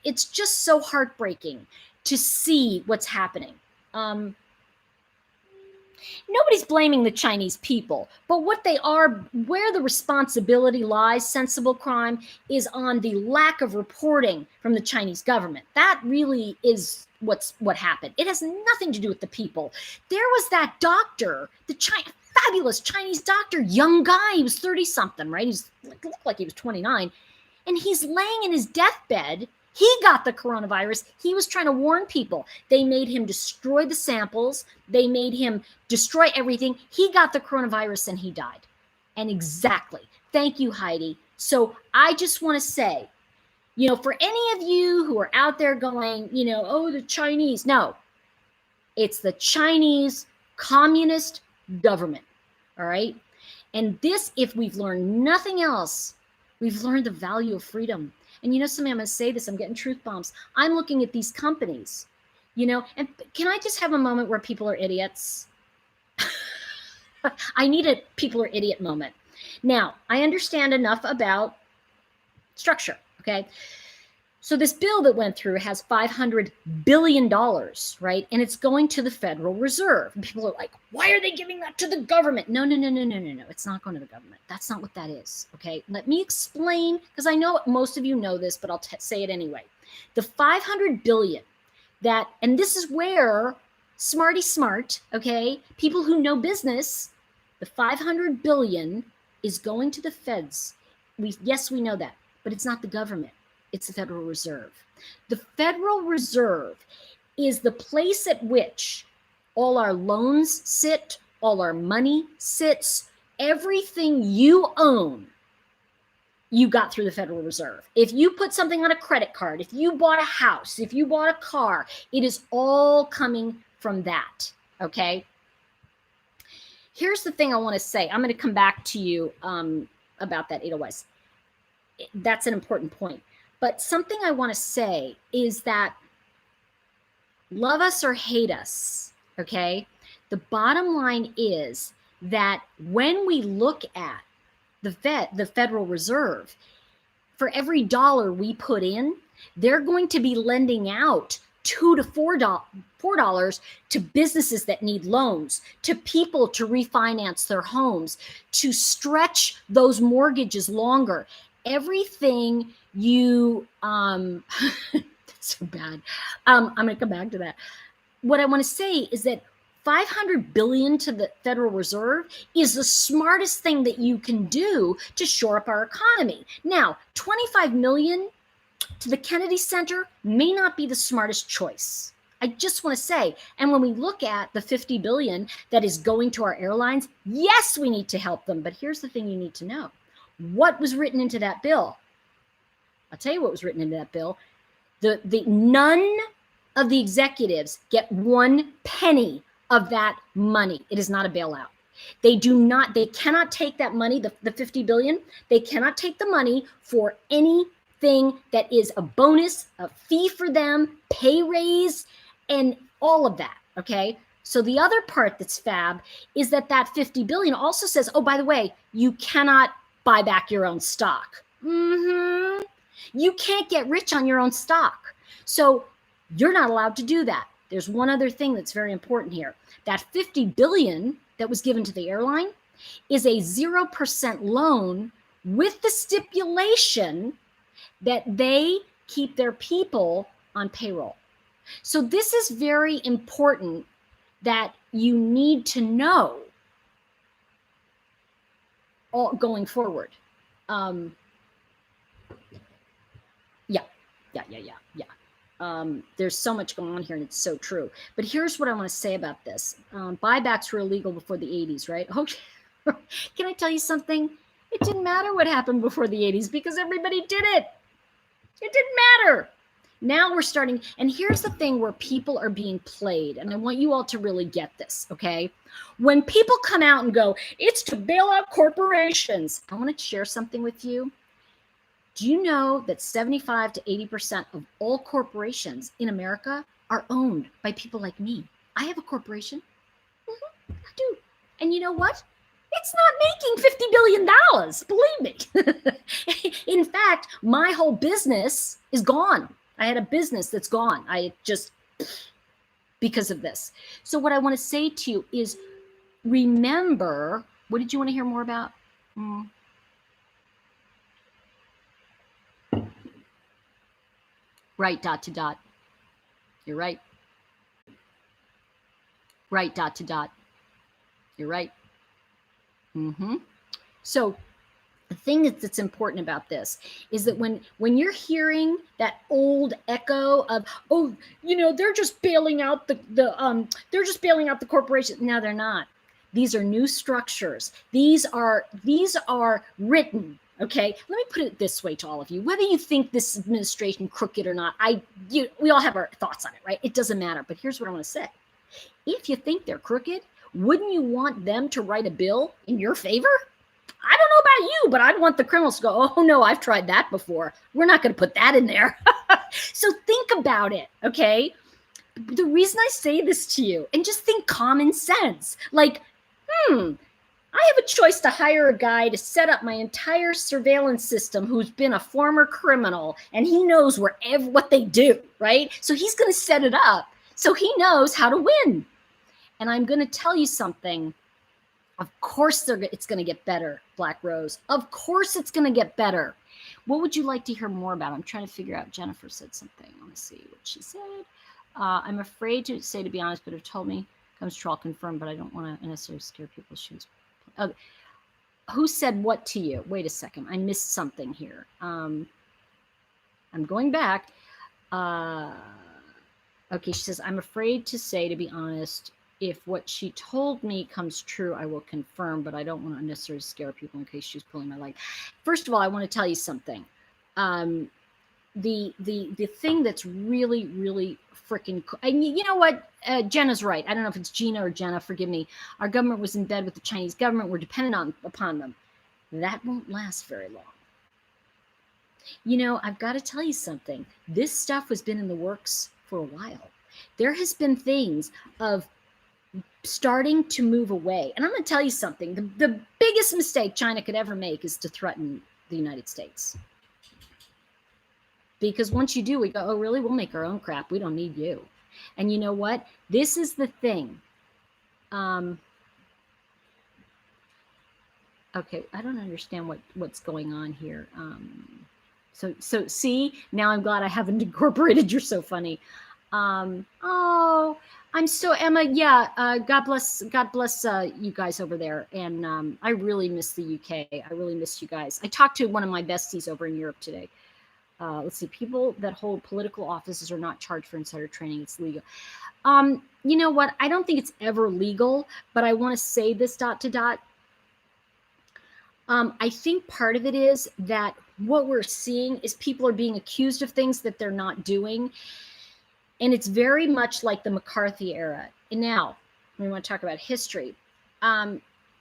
A: It's just so heartbreaking to see what's happening. Nobody's blaming the Chinese people, but what they are, where the responsibility lies, sensible crime, is on the lack of reporting from the Chinese government. That really is what happened. It has nothing to do with the people. There was that doctor, fabulous Chinese doctor, young guy. He was 30-something, right? He looked like he was 29. And he's laying in his deathbed. He got the coronavirus. He was trying to warn people. They made him destroy the samples. They made him destroy everything. He got the coronavirus and he died. And exactly. Thank you, Heidi. So I just want to say, for any of you who are out there going, oh, the Chinese. No, it's the Chinese communist government. All right. And this, if we've learned nothing else, we've learned the value of freedom. And something, I'm going to say this, I'm getting truth bombs. I'm looking at these companies, and can I just have a moment where people are idiots? I need a people are idiot moment. Now, I understand enough about structure, okay? So this bill that went through has $500 billion, right? And it's going to the Federal Reserve. And people are like, why are they giving that to the government? No. It's not going to the government. That's not what that is, okay? Let me explain, because I know most of you know this, but I'll say it anyway. The $500 billion and this is where smarty smart, okay? People who know business, the $500 billion is going to the feds. Yes, we know that, but it's not the government. It's the Federal Reserve. The Federal Reserve is the place at which all our loans sit, all our money sits, everything you own, you got through the Federal Reserve. If you put something on a credit card, if you bought a house, if you bought a car, it is all coming from that, okay? Here's the thing I want to say. I'm going to come back to you about that Edelweiss. That's an important point. But something I want to say is that love us or hate us, okay? The bottom line is that when we look at the Federal Reserve, for every dollar we put in, they're going to be lending out $2 to $4 to businesses that need loans, to people to refinance their homes, to stretch those mortgages longer. Everything you that's so bad. I'm going to come back to that. What I want to say is that $500 billion to the Federal Reserve is the smartest thing that you can do to shore up our economy. Now, $25 million to the Kennedy Center may not be the smartest choice. I just want to say, and when we look at the $50 billion that is going to our airlines, yes, we need to help them. But here's the thing you need to know. What was written into that bill? I'll tell you what was written into that bill. None of the executives get 1 penny of that money. It is not a bailout. They cannot take that money, the $50 billion. They cannot take the money for anything that is a bonus, a fee for them, pay raise, and all of that. Okay. So the other part that's fab is that $50 billion also says, oh, by the way, you cannot buy back your own stock. You can't get rich on your own stock. So you're not allowed to do that. There's one other thing that's very important here. That $50 billion that was given to the airline is a 0% loan with the stipulation that they keep their people on payroll. So this is very important that you need to know all going forward. There's so much going on here, and it's so true. But here's what I want to say about this. Buybacks were illegal before the 80s, right? Okay. Can I tell you something? It didn't matter what happened before the 80s because everybody did it. It didn't matter. Now we're starting, and here's the thing where people are being played, and I want you all to really get this, okay? When people come out and go, it's to bail out corporations, I want to share something with you. Do you know that 75 to 80% of all corporations in America are owned by people like me? I have a corporation. I do. And you know what? It's not making $50 billion, believe me. In fact, my whole business is gone. I had a business that's gone. I just, because of this. So what I want to say to you is, remember, what did you want to hear more about? Right, dot to dot. You're right. Right, dot to dot. You're right. So the thing that's important about this is that when you're hearing that old echo of, oh, you know, they're just bailing out they're just bailing out the corporation. No, they're not. These are new structures. These are written. Okay, let me put it this way to all of you. Whether you think this administration crooked or not, we all have our thoughts on it, right? It doesn't matter. But here's what I want to say. If you think they're crooked, wouldn't you want them to write a bill in your favor? I don't know about you, but I'd want the criminals to go, oh no, I've tried that before. We're not going to put that in there. So think about it, okay? The reason I say this to you, and just think common sense, like, I have a choice to hire a guy to set up my entire surveillance system who's been a former criminal, and he knows what they do, right? So he's going to set it up so he knows how to win. And I'm going to tell you something. Of course it's going to get better, Black Rose. Of course it's going to get better. What would you like to hear more about? I'm trying to figure out. Jennifer said something. I want to see what she said. I'm afraid to say, to be honest, but have told me, comes troll confirmed, but I don't want to necessarily scare people's shoes. Who said what to you? Wait a second. I missed something here. I'm going back. Okay, she says, I'm afraid to say, to be honest, if what she told me comes true, I will confirm, but I don't want to necessarily scare people in case she's pulling my leg. First of all, I want to tell you something. The thing that's really, really freaking cool. And you know what? Jenna's right. I don't know if it's Gina or Jenna. Forgive me. Our government was in bed with the Chinese government. We're dependent upon them. That won't last very long. You know, I've got to tell you something. This stuff has been in the works for a while. There has been things of starting to move away. And I'm going to tell you something. The biggest mistake China could ever make is to threaten the United States. Because once you do, we go, oh, really? We'll make our own crap. We don't need you. And you know what? This is the thing. Okay, I don't understand what's going on here. So see, now I'm glad I haven't incorporated. You're so funny. Oh, I'm so Emma. Yeah, God bless you guys over there. And I really miss the UK. I really miss you guys. I talked to one of my besties over in Europe today. Let's see, people that hold political offices are not charged for insider training. It's legal. You know what? I don't think it's ever legal, but I want to say this dot to dot. I think part of it is that what we're seeing is people are being accused of things that they're not doing. And it's very much like the McCarthy era. And now, we want to talk about history.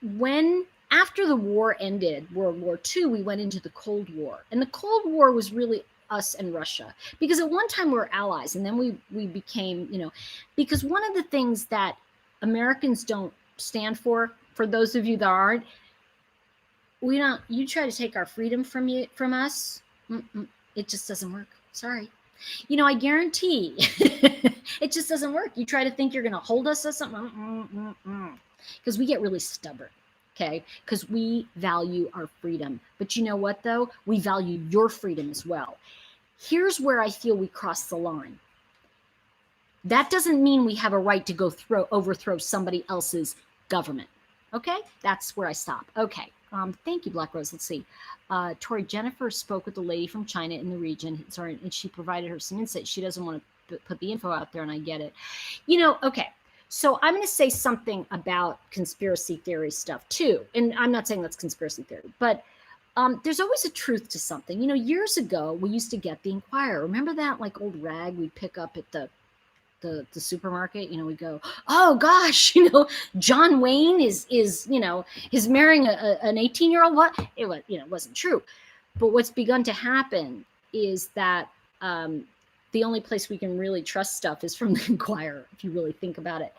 A: When after the war ended, World War II, we went into the Cold War. And the Cold War was really us and Russia. Because at one time we were allies, and then we became, because one of the things that Americans don't stand for those of you that aren't, you try to take our freedom from us, it just doesn't work. Sorry. I guarantee it just doesn't work. You try to think you're going to hold us or something, because we get really stubborn, okay? Because we value our freedom. But you know what, though? We value your freedom as well. Here's where I feel we cross the line. That doesn't mean we have a right to go overthrow somebody else's government, okay? That's where I stop. Okay. Thank you, Black Rose. Let's see. Tori, Jennifer spoke with a lady from China in the region. Sorry, and she provided her some insight. She doesn't want to put the info out there, and I get it. Okay. So I'm going to say something about conspiracy theory stuff too. And I'm not saying that's conspiracy theory, but there's always a truth to something. Years ago, we used to get the Inquirer. Remember that like old rag we'd pick up at the supermarket? We go, oh gosh, John Wayne is marrying an 18-year-old. What? It wasn't true. But what's begun to happen is that the only place we can really trust stuff is from the Inquirer, if you really think about it.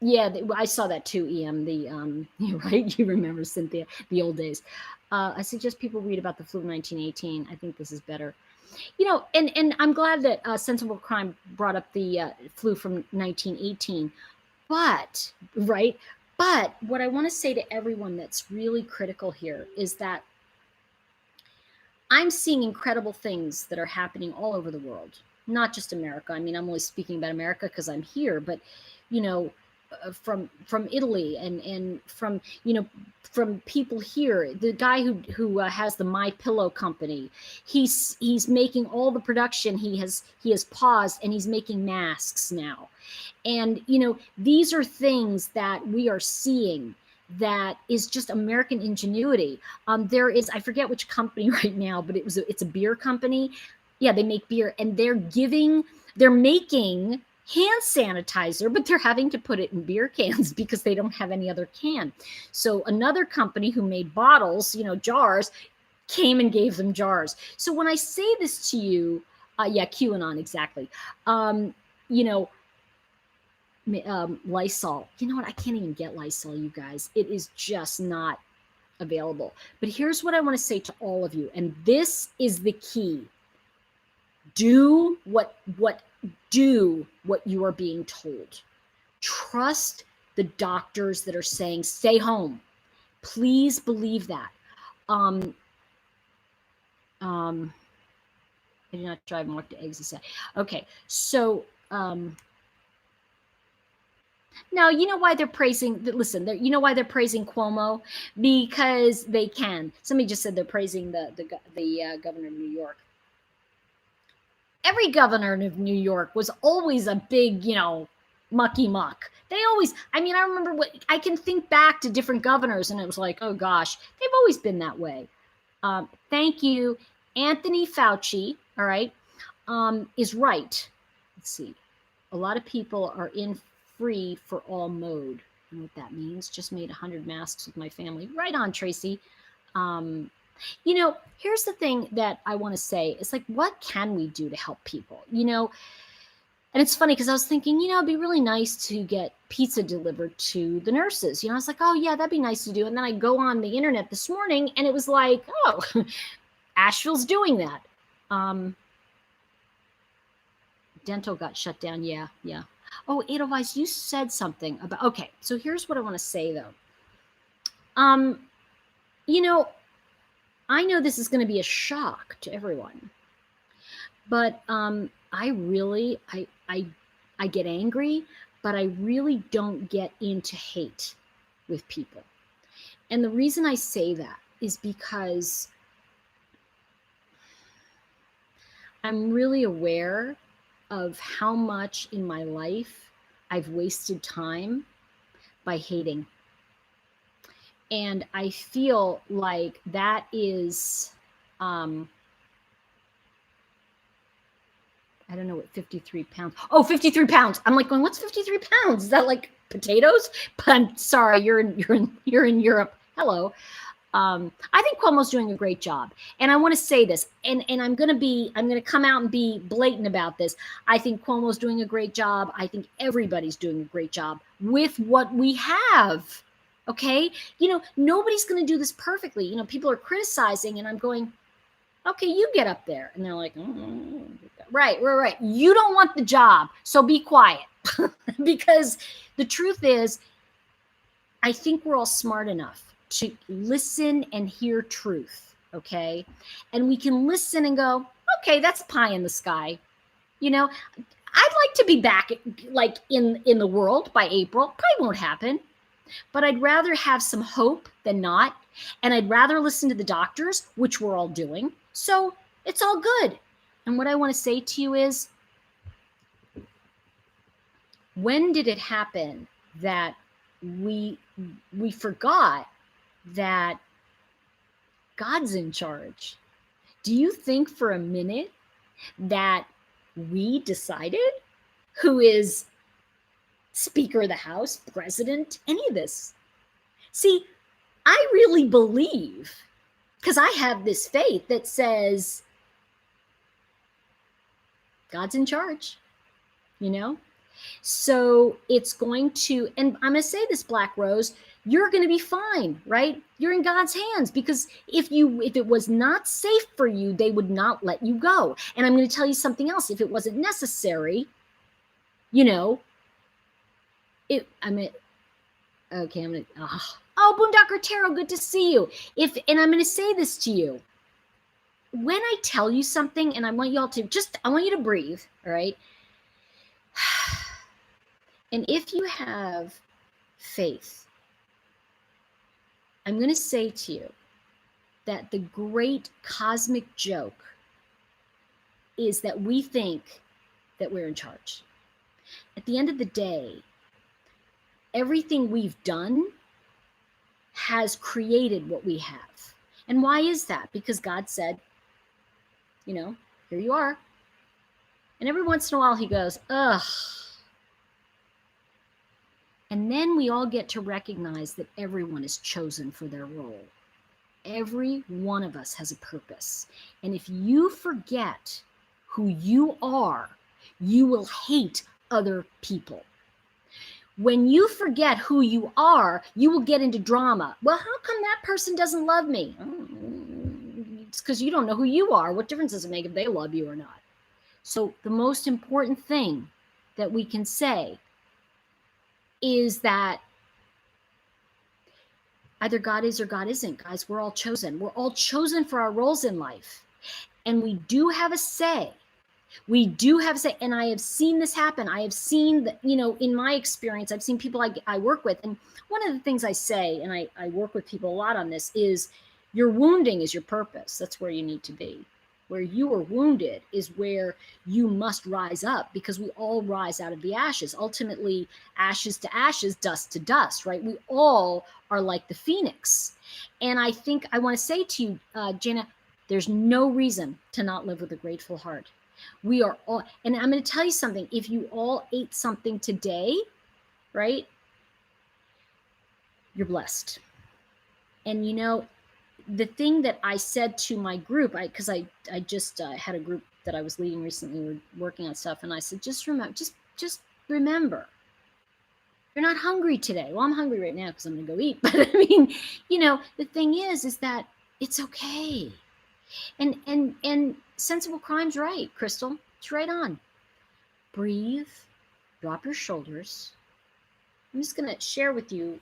A: Yeah, I saw that too, EM. You're right. You remember, Cynthia, the old days. I suggest people read about the flu of 1918. I think this is better. And I'm glad that Sensible Crime brought up the flu from 1918. But what I want to say to everyone that's really critical here is that I'm seeing incredible things that are happening all over the world, not just America. I mean, I'm only speaking about America because I'm here, but, from Italy and from people here. The guy who has the My Pillow company, he's making all the production. He has paused, and he's making masks now. And these are things that we are seeing that is just American ingenuity. There is, I forget which company right now, but it's a beer company. Yeah, they make beer, and they're making hand sanitizer, but they're having to put it in beer cans because they don't have any other can. So another company who made bottles, jars, came and gave them jars. So when I say this to you, QAnon, exactly. Lysol. You know what? I can't even get Lysol, you guys. It is just not available. But here's what I want to say to all of you, and this is the key. Do what you are being told. Trust the doctors that are saying stay home. Please believe that. I do not drive and walk to exit. Okay, so now you know why they're praising. Listen, you know why they're praising Cuomo? Because they can. Somebody just said they're praising the governor of New York. Every governor of New York was always a big, mucky muck. They always, I remember I can think back to different governors, and it was like, oh gosh, they've always been that way. Thank you. Anthony Fauci, all right, is right. Let's see. A lot of people are in free for all mode. You know what that means? Just made 100 masks with my family. Right on, Tracy. Here's the thing that I want to say. It's like, what can we do to help people? And it's funny because I was thinking, it'd be really nice to get pizza delivered to the nurses. I was like, oh yeah, that'd be nice to do. And then I go on the internet this morning, and it was like, oh, Asheville's doing that. Dental got shut down. Yeah. Oh, Edelweiss, you said something about, okay, so here's what I want to say though. You know, I know this is going to be a shock to everyone, but I really, I get angry, but I really don't get into hate with people. And the reason I say that is because I'm really aware of how much in my life I've wasted time by hating. And I feel like that is, I don't know what 53 pounds. Oh, 53 pounds. I'm like going, what's 53 pounds? Is that like potatoes? But I'm sorry, you're in Europe. Hello. I think Cuomo's doing a great job. And I want to say this, and I'm going to come out and be blatant about this. I think Cuomo's doing a great job. I think everybody's doing a great job with what we have. Okay. You know, nobody's going to do this perfectly. You know, people are criticizing and I'm going, okay, you get up there. And they're like, right. You don't want the job. So be quiet. Because the truth is, I think we're all smart enough to listen and hear truth, okay? And we can listen and go, okay, that's pie in the sky. You know, I'd like to be back like in the world by April. Probably won't happen, but I'd rather have some hope than not. And I'd rather listen to the doctors, which we're all doing. So it's all good. And what I want to say to you is, when did it happen that we forgot that God's in charge? Do you think for a minute that we decided who is Speaker of the House, President, any of this? See, I really believe, because I have this faith that says God's in charge, you know? So it's going to, and I'm going to say this, Black Rose, you're going to be fine, right? You're in God's hands, because if it was not safe for you, they would not let you go. And I'm going to tell you something else. If it wasn't necessary, you know, okay, I'm going to, oh, Boondocker Tarot, good to see you. And I'm going to say this to you. When I tell you something, and I want y'all to I want you to breathe, all right? And if you have faith, I'm going to say to you that the great cosmic joke is that we think that we're in charge. At the end of the day, everything we've done has created what we have. And why is that? Because God said, you know, here you are. And every once in a while he goes, ugh. And then we all get to recognize that everyone is chosen for their role. Every one of us has a purpose. And if you forget who you are, you will hate other people. When you forget who you are, you will get into drama. Well, how come that person doesn't love me? It's because you don't know who you are. What difference does it make if they love you or not? So the most important thing that we can say is that either God is or God isn't. Guys, we're all chosen. We're all chosen for our roles in life. And we do have a say. We do have a say. And I have seen this happen. I have seen that, you know, in my experience, I've seen people I work with. And one of the things I say, and I work with people a lot on this, is your wounding is your purpose. That's where you need to be. Where you are wounded is where you must rise up, because we all rise out of the ashes. Ultimately, ashes to ashes, dust to dust, right? We all are like the phoenix. And I think I want to say to you, Jana, there's no reason to not live with a grateful heart. We are all, and I'm going to tell you something. If you all ate something today, right, you're blessed. And you know, the thing that I said to my group, because I just had a group that I was leading recently, we were working on stuff, and I said, just remember, you're not hungry today. Well, I'm hungry right now because I'm going to go eat. But I mean, you know, the thing is that it's okay. And sensible crime's right, Crystal. It's right on. Breathe, drop your shoulders. I'm just going to share with you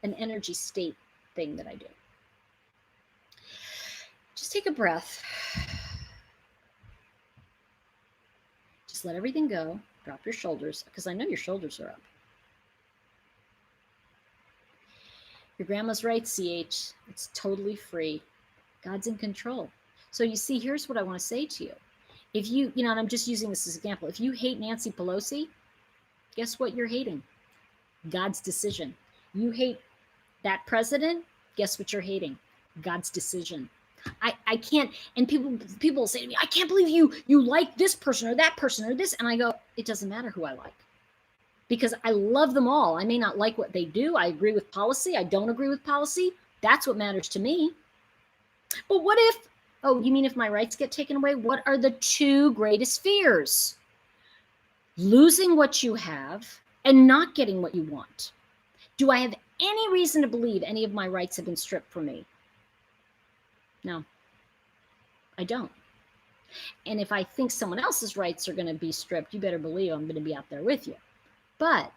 A: an energy state thing that I do. Just take a breath. Just let everything go. Drop your shoulders, because I know your shoulders are up. Your grandma's right, CH. It's totally free. God's in control. So you see, here's what I want to say to you. If you, and I'm just using this as an example. If you hate Nancy Pelosi, guess what you're hating? God's decision. You hate that president, guess what you're hating? God's decision. I can't, and people say to me, I can't believe you like this person or that person or this. And I go, it doesn't matter who I like, because I love them all. I may not like what they do. I agree with policy. I don't agree with policy. That's what matters to me. But what if, oh, you mean if my rights get taken away? What are the two greatest fears? Losing what you have and not getting what you want. Do I have any reason to believe any of my rights have been stripped from me? No, I don't. And if I think someone else's rights are going to be stripped, you better believe I'm going to be out there with you. But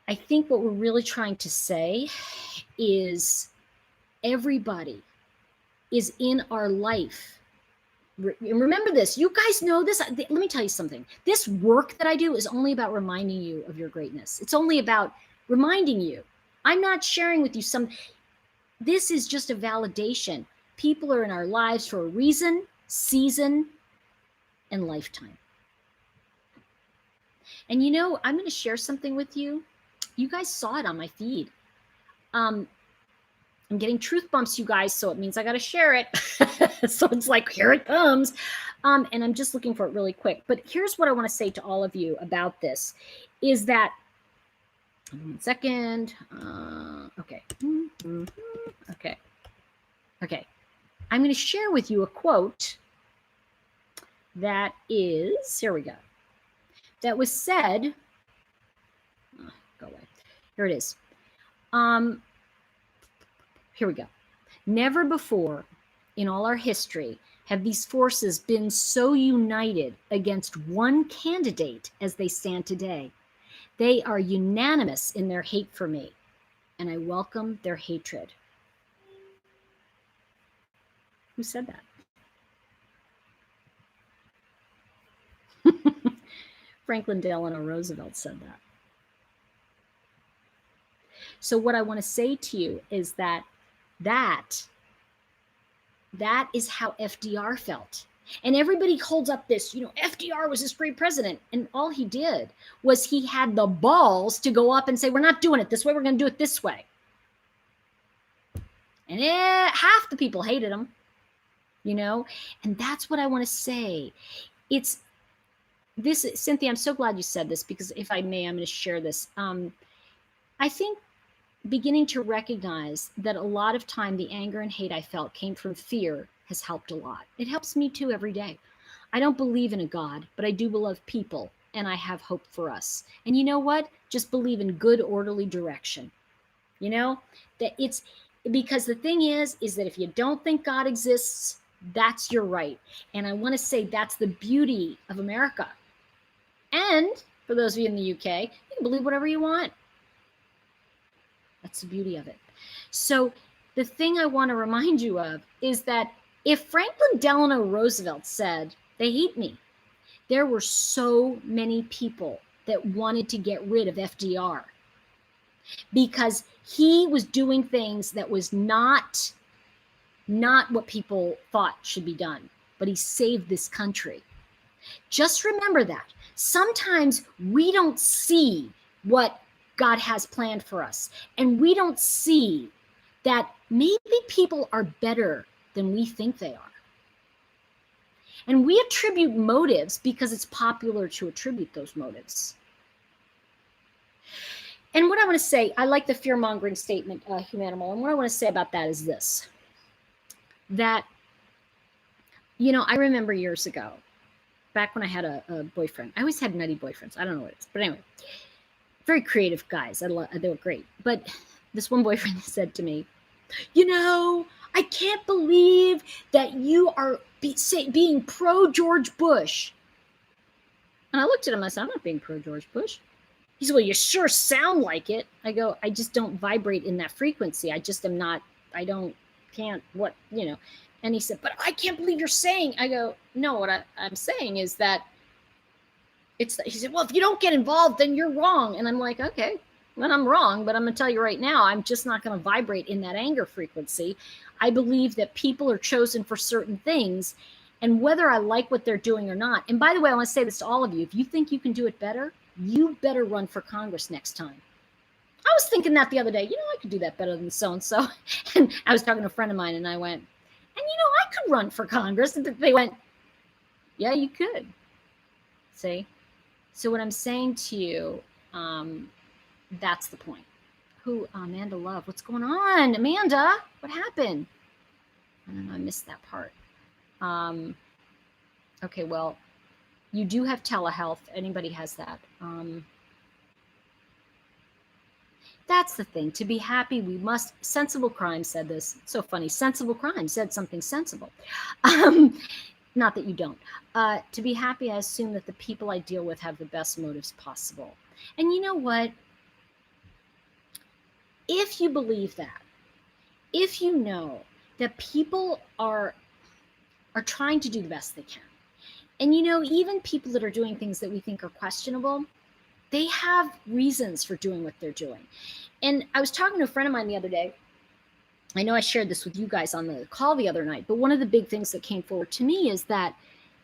A: I think what we're really trying to say is everybody is in our life. Remember this, you guys know this. Let me tell you something. This work that I do is only about reminding you of your greatness. It's only about reminding you. I'm not sharing with you this is just a validation. People are in our lives for a reason, season, and lifetime. And I'm going to share something with you. You guys saw it on my feed. I'm getting truth bumps, you guys, so it means I got to share it. So it's like, here it comes. And I'm just looking for it really quick. But here's what I want to say to all of you about this, is that, 1 second. Okay. Okay. I'm going to share with you a quote that is, here we go, that was said, go away. Here it is. Here we go. Never before in all our history have these forces been so united against one candidate as they stand today. They are unanimous in their hate for me, and I welcome their hatred. Who said that? Franklin Delano Roosevelt said that. So what I want to say to you is that is how FDR felt. And everybody holds up this, FDR was this great president. And all he did was he had the balls to go up and say, we're not doing it this way. We're going to do it this way. And half the people hated him, and that's what I want to say. It's this, Cynthia, I'm so glad you said this, because if I may, I'm going to share this. I think beginning to recognize that a lot of time the anger and hate I felt came from fear has helped a lot. It helps me too every day. I don't believe in a God, but I do believe people, and I have hope for us. And you know what? Just believe in good, orderly direction. That it's because the thing is that if you don't think God exists, that's your right. And I want to say that's the beauty of America. And for those of you in the UK, you can believe whatever you want. That's the beauty of it. So the thing I want to remind you of is that if Franklin Delano Roosevelt said, they hate me, there were so many people that wanted to get rid of FDR because he was doing things that was not what people thought should be done, but he saved this country. Just remember that. Sometimes we don't see what God has planned for us, and we don't see that maybe people are better than we think they are. And we attribute motives because it's popular to attribute those motives. And what I want to say, I like the fear-mongering statement, Humanimal, and what I want to say about that is this, that, I remember years ago, back when I had a boyfriend. I always had nutty boyfriends. I don't know what it is, but anyway, very creative guys. They were great. But this one boyfriend said to me, I can't believe that you are being pro-George Bush. And I looked at him, I said, I'm not being pro-George Bush. He said, well, you sure sound like it. I go, I just don't vibrate in that frequency. I just am not, can't, And he said, but I can't believe you're saying. I go, no, what I'm saying is that he said, well, if you don't get involved, then you're wrong. And I'm like, okay, then I'm wrong, but I'm going to tell you right now, I'm just not going to vibrate in that anger frequency. I believe that people are chosen for certain things, and whether I like what they're doing or not. And by the way, I want to say this to all of you. If you think you can do it better, you better run for Congress next time. I was thinking that the other day, I could do that better than so-and-so. And I was talking to a friend of mine, and I went, and I could run for Congress. And they went, yeah, you could. See? So what I'm saying to you, that's the point. Amanda Love, what's going on? Amanda, what happened? I don't know, I missed that part. Okay, well, you do have telehealth. Anybody has that. That's the thing. To be happy, we must. Sensible Crime said this. It's so funny. Sensible Crime said something sensible. Not that you don't. To be happy, I assume that the people I deal with have the best motives possible. And you know what? If you believe that, if you know that people are trying to do the best they can, and even people that are doing things that we think are questionable, they have reasons for doing what they're doing. And I was talking to a friend of mine the other day. I know I shared this with you guys on the call the other night, but one of the big things that came forward to me is that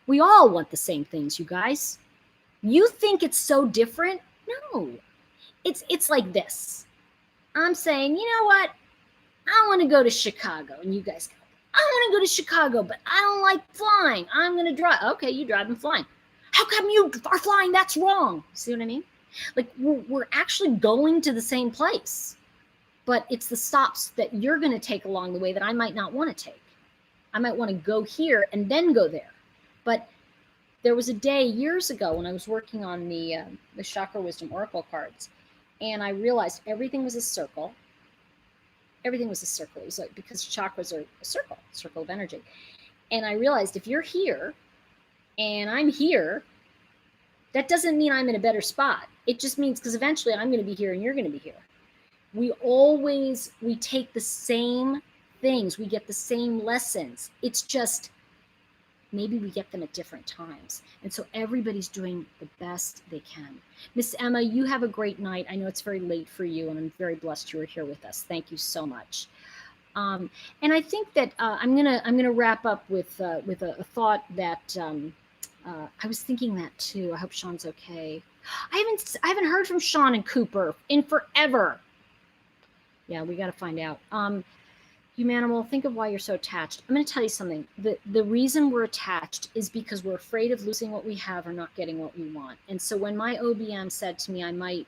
A: we all want the same things, you guys. You think it's so different? No. It's like this. I'm saying, you know what? I want to go to Chicago. And you guys go, I want to go to Chicago, but I don't like flying. I'm going to drive. Okay, you drive and flying. How come you are flying? That's wrong. See what I mean? Like we're actually going to the same place, but it's the stops that you're going to take along the way that I might not want to take. I might want to go here and then go there. But there was a day years ago when I was working on the Chakra Wisdom Oracle cards, and I realized everything was a circle. Everything was a circle. It was like, because chakras are a circle of energy. And I realized if you're here and I'm here, that doesn't mean I'm in a better spot. It just means because eventually I'm going to be here and you're going to be here. We take the same things. We get the same lessons. It's just maybe we get them at different times. And so everybody's doing the best they can. Miss Emma, you have a great night. I know it's very late for you, and I'm very blessed you were here with us. Thank you so much. And I think that I'm gonna wrap up with a thought that I was thinking that too. I hope Sean's okay. I haven't heard from Sean and Cooper in forever. Yeah, we got to find out. Humanimal, think of why you're so attached. I'm going to tell you something. The reason we're attached is because we're afraid of losing what we have or not getting what we want. And so when my OBM said to me, I might,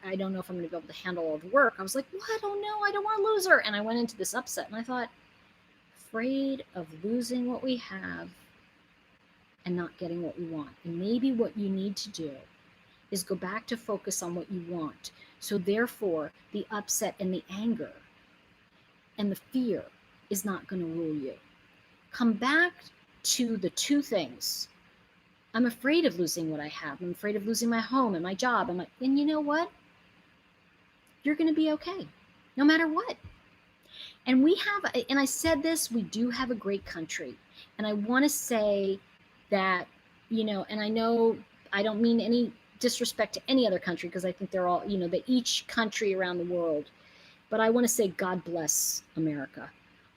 A: I don't know if I'm going to be able to handle all the work, I was like, well, I don't know. I don't want to lose her. And I went into this upset and I thought, afraid of losing what we have and not getting what we want. And maybe what you need to do is go back to focus on what you want. So therefore, the upset and the anger and the fear is not going to rule you. Come back to the two things. I'm afraid of losing what I have. I'm afraid of losing my home and my job. And you know what? You're going to be okay, no matter what. And and I said this, we do have a great country. And I want to say that, and I know I don't mean any disrespect to any other country, because I think they're all, each country around the world. But I want to say, God bless America.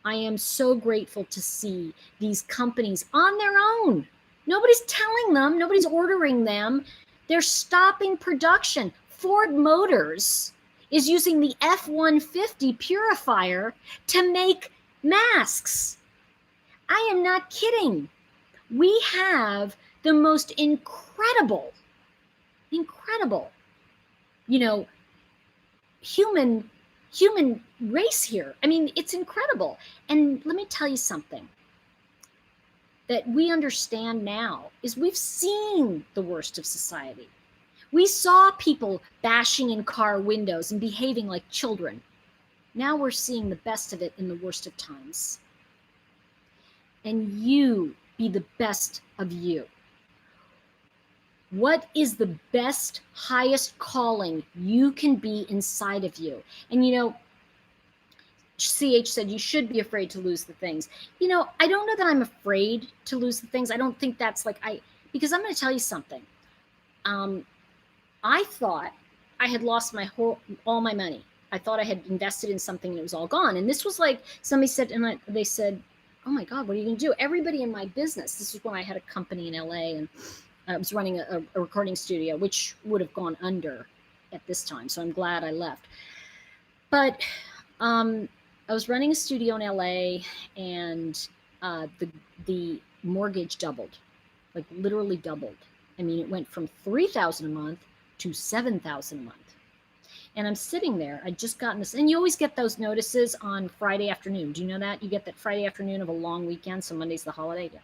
A: I am so grateful to see these companies on their own. Nobody's telling them, nobody's ordering them. They're stopping production. Ford Motors is using the F-150 purifier to make masks. I am not kidding. We have the most incredible, human race here. I mean, it's incredible. And let me tell you something that we understand now is we've seen the worst of society. We saw people bashing in car windows and behaving like children. Now we're seeing the best of it in the worst of times. And you be the best of you. What is the best, highest calling you can be inside of you? And CH said you should be afraid to lose the things. I don't know that I'm afraid to lose the things. I don't think that's because I'm going to tell you something. I thought I had lost all my money. I thought I had invested in something and it was all gone. And this was like somebody said, and they said, "Oh my God, what are you going to do?" Everybody in my business. This is when I had a company in LA and I was running a recording studio, which would have gone under at this time. So I'm glad I left. But I was running a studio in LA, and the mortgage doubled, like literally doubled. I mean, it went from $3,000 a month to $7,000 a month. And I'm sitting there. I'd just gotten this, and you always get those notices on Friday afternoon. Do you know that? You get that Friday afternoon of a long weekend. So Monday's the holiday. Yeah.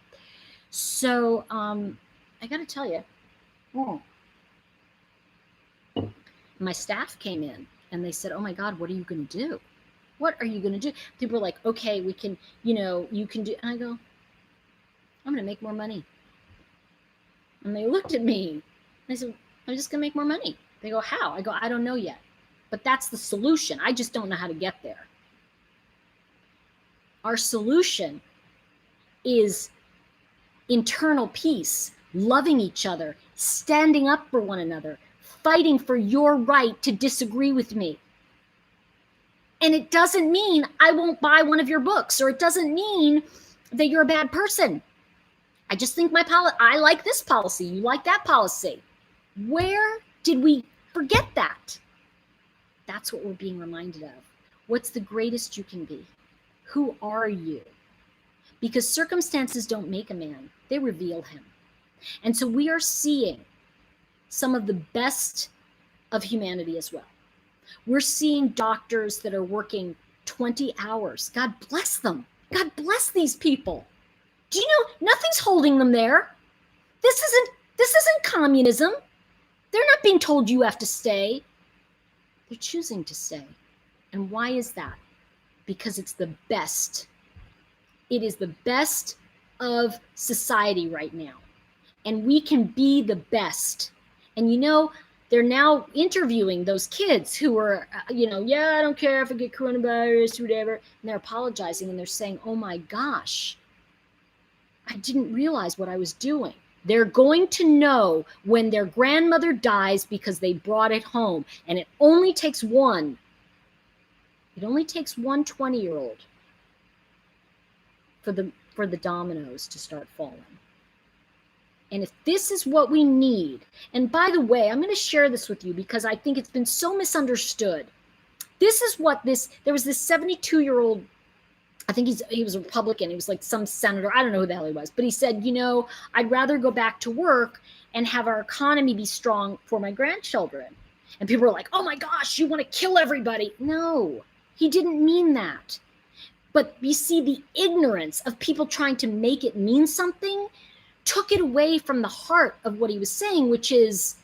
A: So I got to tell you, my staff came in and they said, "Oh my God, what are you going to do? What are you going to do?" People were like, "Okay, we can, you can do." And I go, "I'm going to make more money." And they looked at me. I said, "I'm just going to make more money." They go, "How?" I go, "I don't know yet, but that's the solution. I just don't know how to get there." Our solution is internal peace, loving each other, standing up for one another, fighting for your right to disagree with me. And it doesn't mean I won't buy one of your books, or it doesn't mean that you're a bad person. I just think I like this policy. You like that policy. Where did we forget that? That's what we're being reminded of. What's the greatest you can be? Who are you? Because circumstances don't make a man, they reveal him. And so we are seeing some of the best of humanity as well. We're seeing doctors that are working 20 hours. God bless them. God bless these people. Do you know nothing's holding them there? This isn't communism. They're not being told you have to stay. They're choosing to stay. And why is that? Because it's the best. It is the best of society right now. And we can be the best. And they're now interviewing those kids who are, "Yeah, I don't care if I get coronavirus or whatever." And they're apologizing and they're saying, "Oh my gosh, I didn't realize what I was doing." They're going to know when their grandmother dies because they brought it home. And it only takes one. It only takes one 20-year-old for the dominoes to start falling. And if this is what we need, and by the way, I'm going to share this with you because I think it's been so misunderstood. This is what there was this 72-year-old, I think he was a Republican. He was like some senator. I don't know who the hell he was, but he said, "I'd rather go back to work and have our economy be strong for my grandchildren." And people were like, "Oh my gosh, you want to kill everybody." No, he didn't mean that. But you see, the ignorance of people trying to make it mean something took it away from the heart of what he was saying, which is,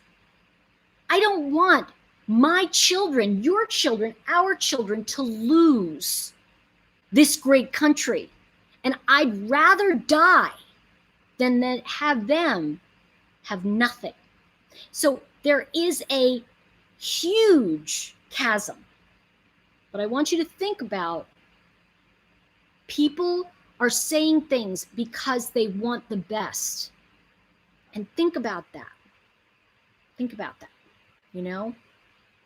A: I don't want my children, your children, our children to lose this great country. And I'd rather die than have them have nothing. So there is a huge chasm. But I want you to think about, people are saying things because they want the best. And think about that. Think about that.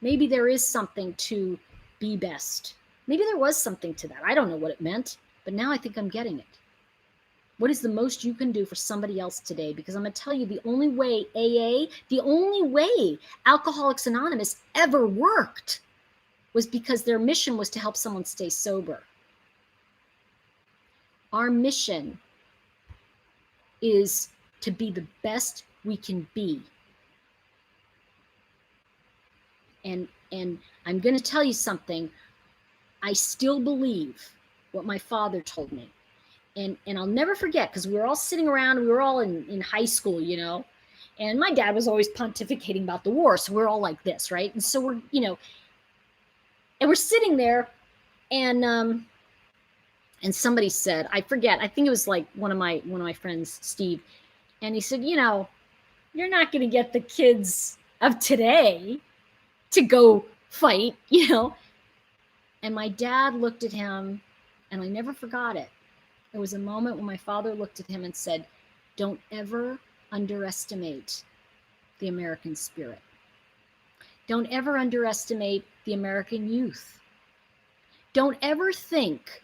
A: Maybe there is something to be best. Maybe there was something to that. I don't know what it meant, but now I think I'm getting it. What is the most you can do for somebody else today? Because I'm going to tell you, the only way the only way Alcoholics Anonymous ever worked was because their mission was to help someone stay sober. Our mission is to be the best we can be. And I'm going to tell you something. I still believe what my father told me. And I'll never forget, because we were all sitting around, we were all in high school, and my dad was always pontificating about the war. So we're all like this, right? And so we're, and we're sitting there And somebody said, I forget, I think it was like one of my friends, Steve, and he said, you're not going to get the kids of today to go fight, And my dad looked at him, and I never forgot it. There was a moment when my father looked at him and said, don't ever underestimate the American spirit. Don't ever underestimate the American youth. Don't ever think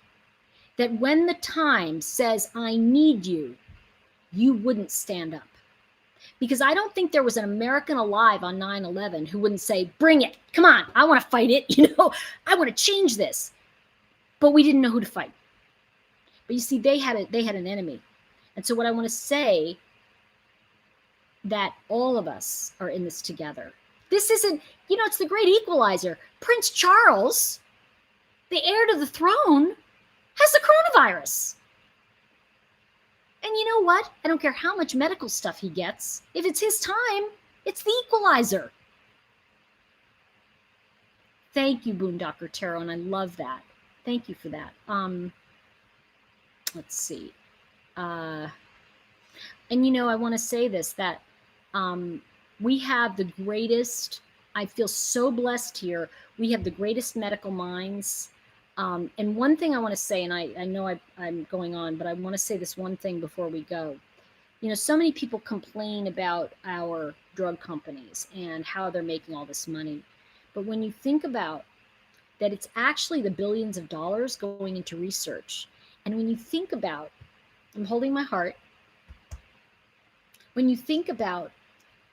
A: that when the time says, I need you, you wouldn't stand up. Because I don't think there was an American alive on 9/11 who wouldn't say, bring it, come on, I want to fight it, I want to change this. But we didn't know who to fight. But you see, they had an enemy. And so what I want to say, that all of us are in this together. This isn't, it's the great equalizer. Prince Charles, the heir to the throne, has the coronavirus. And you know what? I don't care how much medical stuff he gets. If it's his time, it's the equalizer. Thank you, Boondocker Tarot, and I love that. Thank you for that. Let's see. And I want to say this, that we have the greatest, I feel so blessed here. We have the greatest medical minds. And one thing I want to say, and I know I'm going on, but I want to say this one thing before we go. So many people complain about our drug companies and how they're making all this money. But when you think about that, it's actually the billions of dollars going into research. And when you think about, I'm holding my heart, when you think about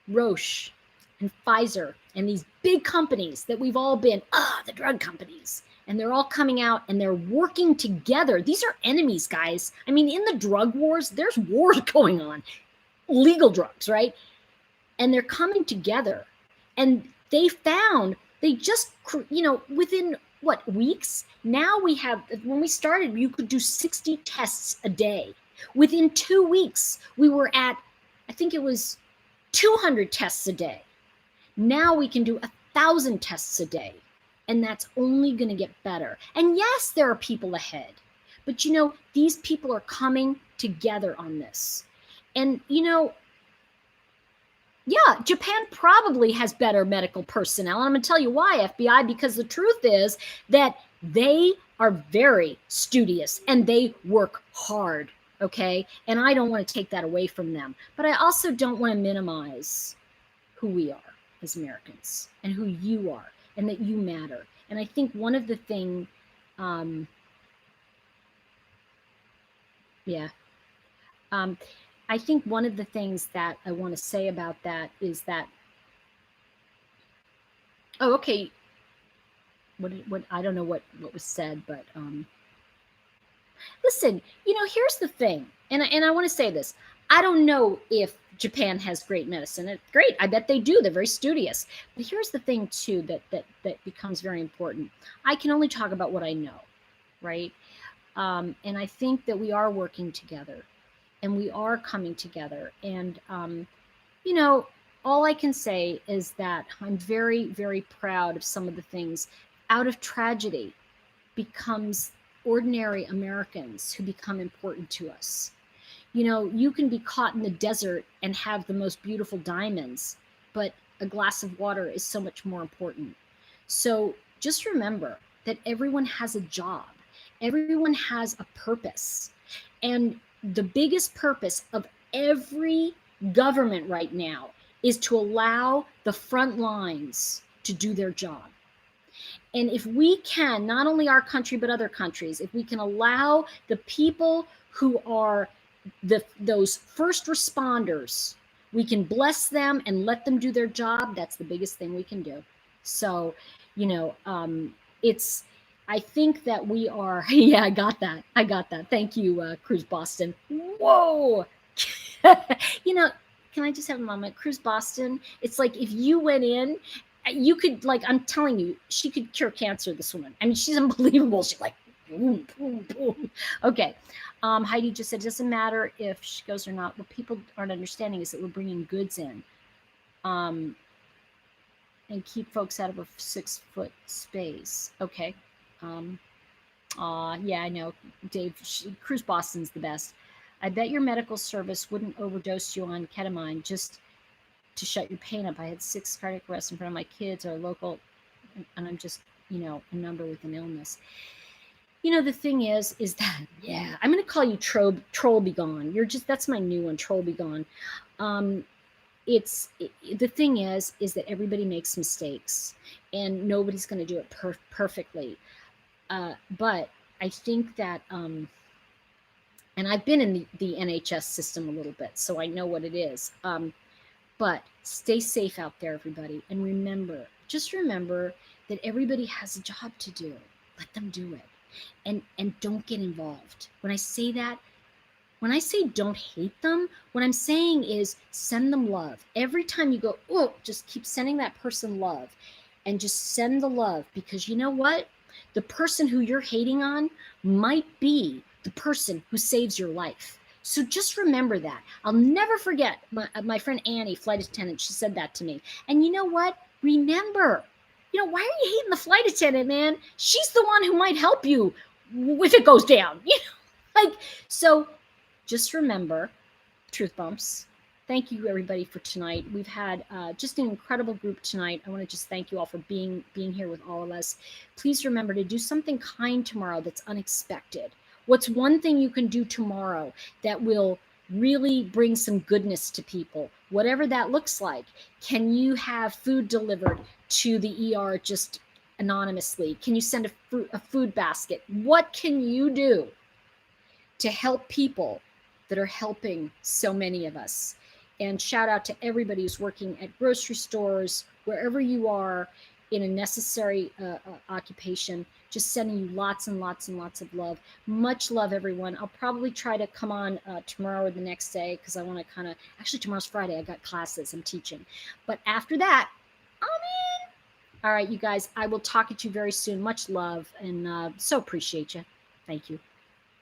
A: Roche and Pfizer and these big companies that we've all been, the drug companies, and they're all coming out and they're working together. These are enemies, guys. I mean, in the drug wars, there's wars going on, legal drugs, right? And they're coming together, and they just, within weeks? Now we have, when we started, you could do 60 tests a day. Within 2 weeks, we were at, I think it was 200 tests a day. Now we can do 1,000 tests a day. And that's only going to get better. And yes, there are people ahead. But, these people are coming together on this. And, Japan probably has better medical personnel. And I'm going to tell you why, FBI, because the truth is that they are very studious and they work hard, okay? And I don't want to take that away from them. But I also don't want to minimize who we are as Americans and who you are, and that you matter. And I think one of the things, I think one of the things that I want to say about that is that, what I don't know what was said, but listen, here's the thing, and I want to say this. I don't know if Japan has great medicine. It's great. I bet they do. They're very studious. But here's the thing, too, that becomes very important. I can only talk about what I know, right? And I think that we are working together, and we are coming together. And, all I can say is that I'm very, very proud of some of the things. Out of tragedy becomes ordinary Americans who become important to us. You can be caught in the desert and have the most beautiful diamonds, but a glass of water is so much more important. So just remember that everyone has a job. Everyone has a purpose. And the biggest purpose of every government right now is to allow the front lines to do their job. And if we can, not only our country, but other countries, if we can allow the people who are those first responders, we can bless them and let them do their job. That's the biggest thing we can do. So, I think that we are, I got that. Thank you, Cruise Boston. Whoa. Can I just have a moment? Cruise Boston, it's like if you went in, you could, I'm telling you, she could cure cancer, this woman. I mean, she's unbelievable. She's like, boom, boom, boom. Okay. Heidi just said, it doesn't matter if she goes or not. What people aren't understanding is that we're bringing goods in and keep folks out of a 6-foot space. Okay. Yeah, I know, Dave. Cruise Boston's the best. I bet your medical service wouldn't overdose you on ketamine just to shut your pain up. I had 6 cardiac arrests in front of my kids or local, and I'm just, a number with an illness. The thing is that, yeah, I'm going to call you Troll Be Gone. That's my new one, Troll Be Gone. Um, the thing is that everybody makes mistakes and nobody's going to do it perfectly. But I think that, and I've been in the NHS system a little bit, so I know what it is. But stay safe out there, everybody. And just remember that everybody has a job to do. Let them do it. And don't get involved. When I say don't hate them, what I'm saying is send them love. Every time you go, oh, just keep sending that person love and just send the love, because you know what? The person who you're hating on might be the person who saves your life. So just remember that. I'll never forget my friend Annie, flight attendant. She said that to me. And you know what? Remember, why are you hating the flight attendant, man? She's the one who might help you if it goes down. So just remember, truth bumps. Thank you, everybody, for tonight. We've had just an incredible group tonight. I want to just thank you all for being here with all of us. Please remember to do something kind tomorrow that's unexpected. What's one thing you can do tomorrow that will really bring some goodness to people? Whatever that looks like. Can you have food delivered to the ER just anonymously? Can you send a food basket? What can you do to help people that are helping so many of us? And shout out to everybody who's working at grocery stores, wherever you are in a necessary occupation. Just sending you lots and lots and lots of love. Much love, everyone. I'll probably try to come on tomorrow or the next day, because I want to actually, tomorrow's Friday. I got classes. I'm teaching. But after that, I'm in. All right, you guys, I will talk to you very soon. Much love, and so appreciate you. Thank you.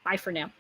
A: Bye for now.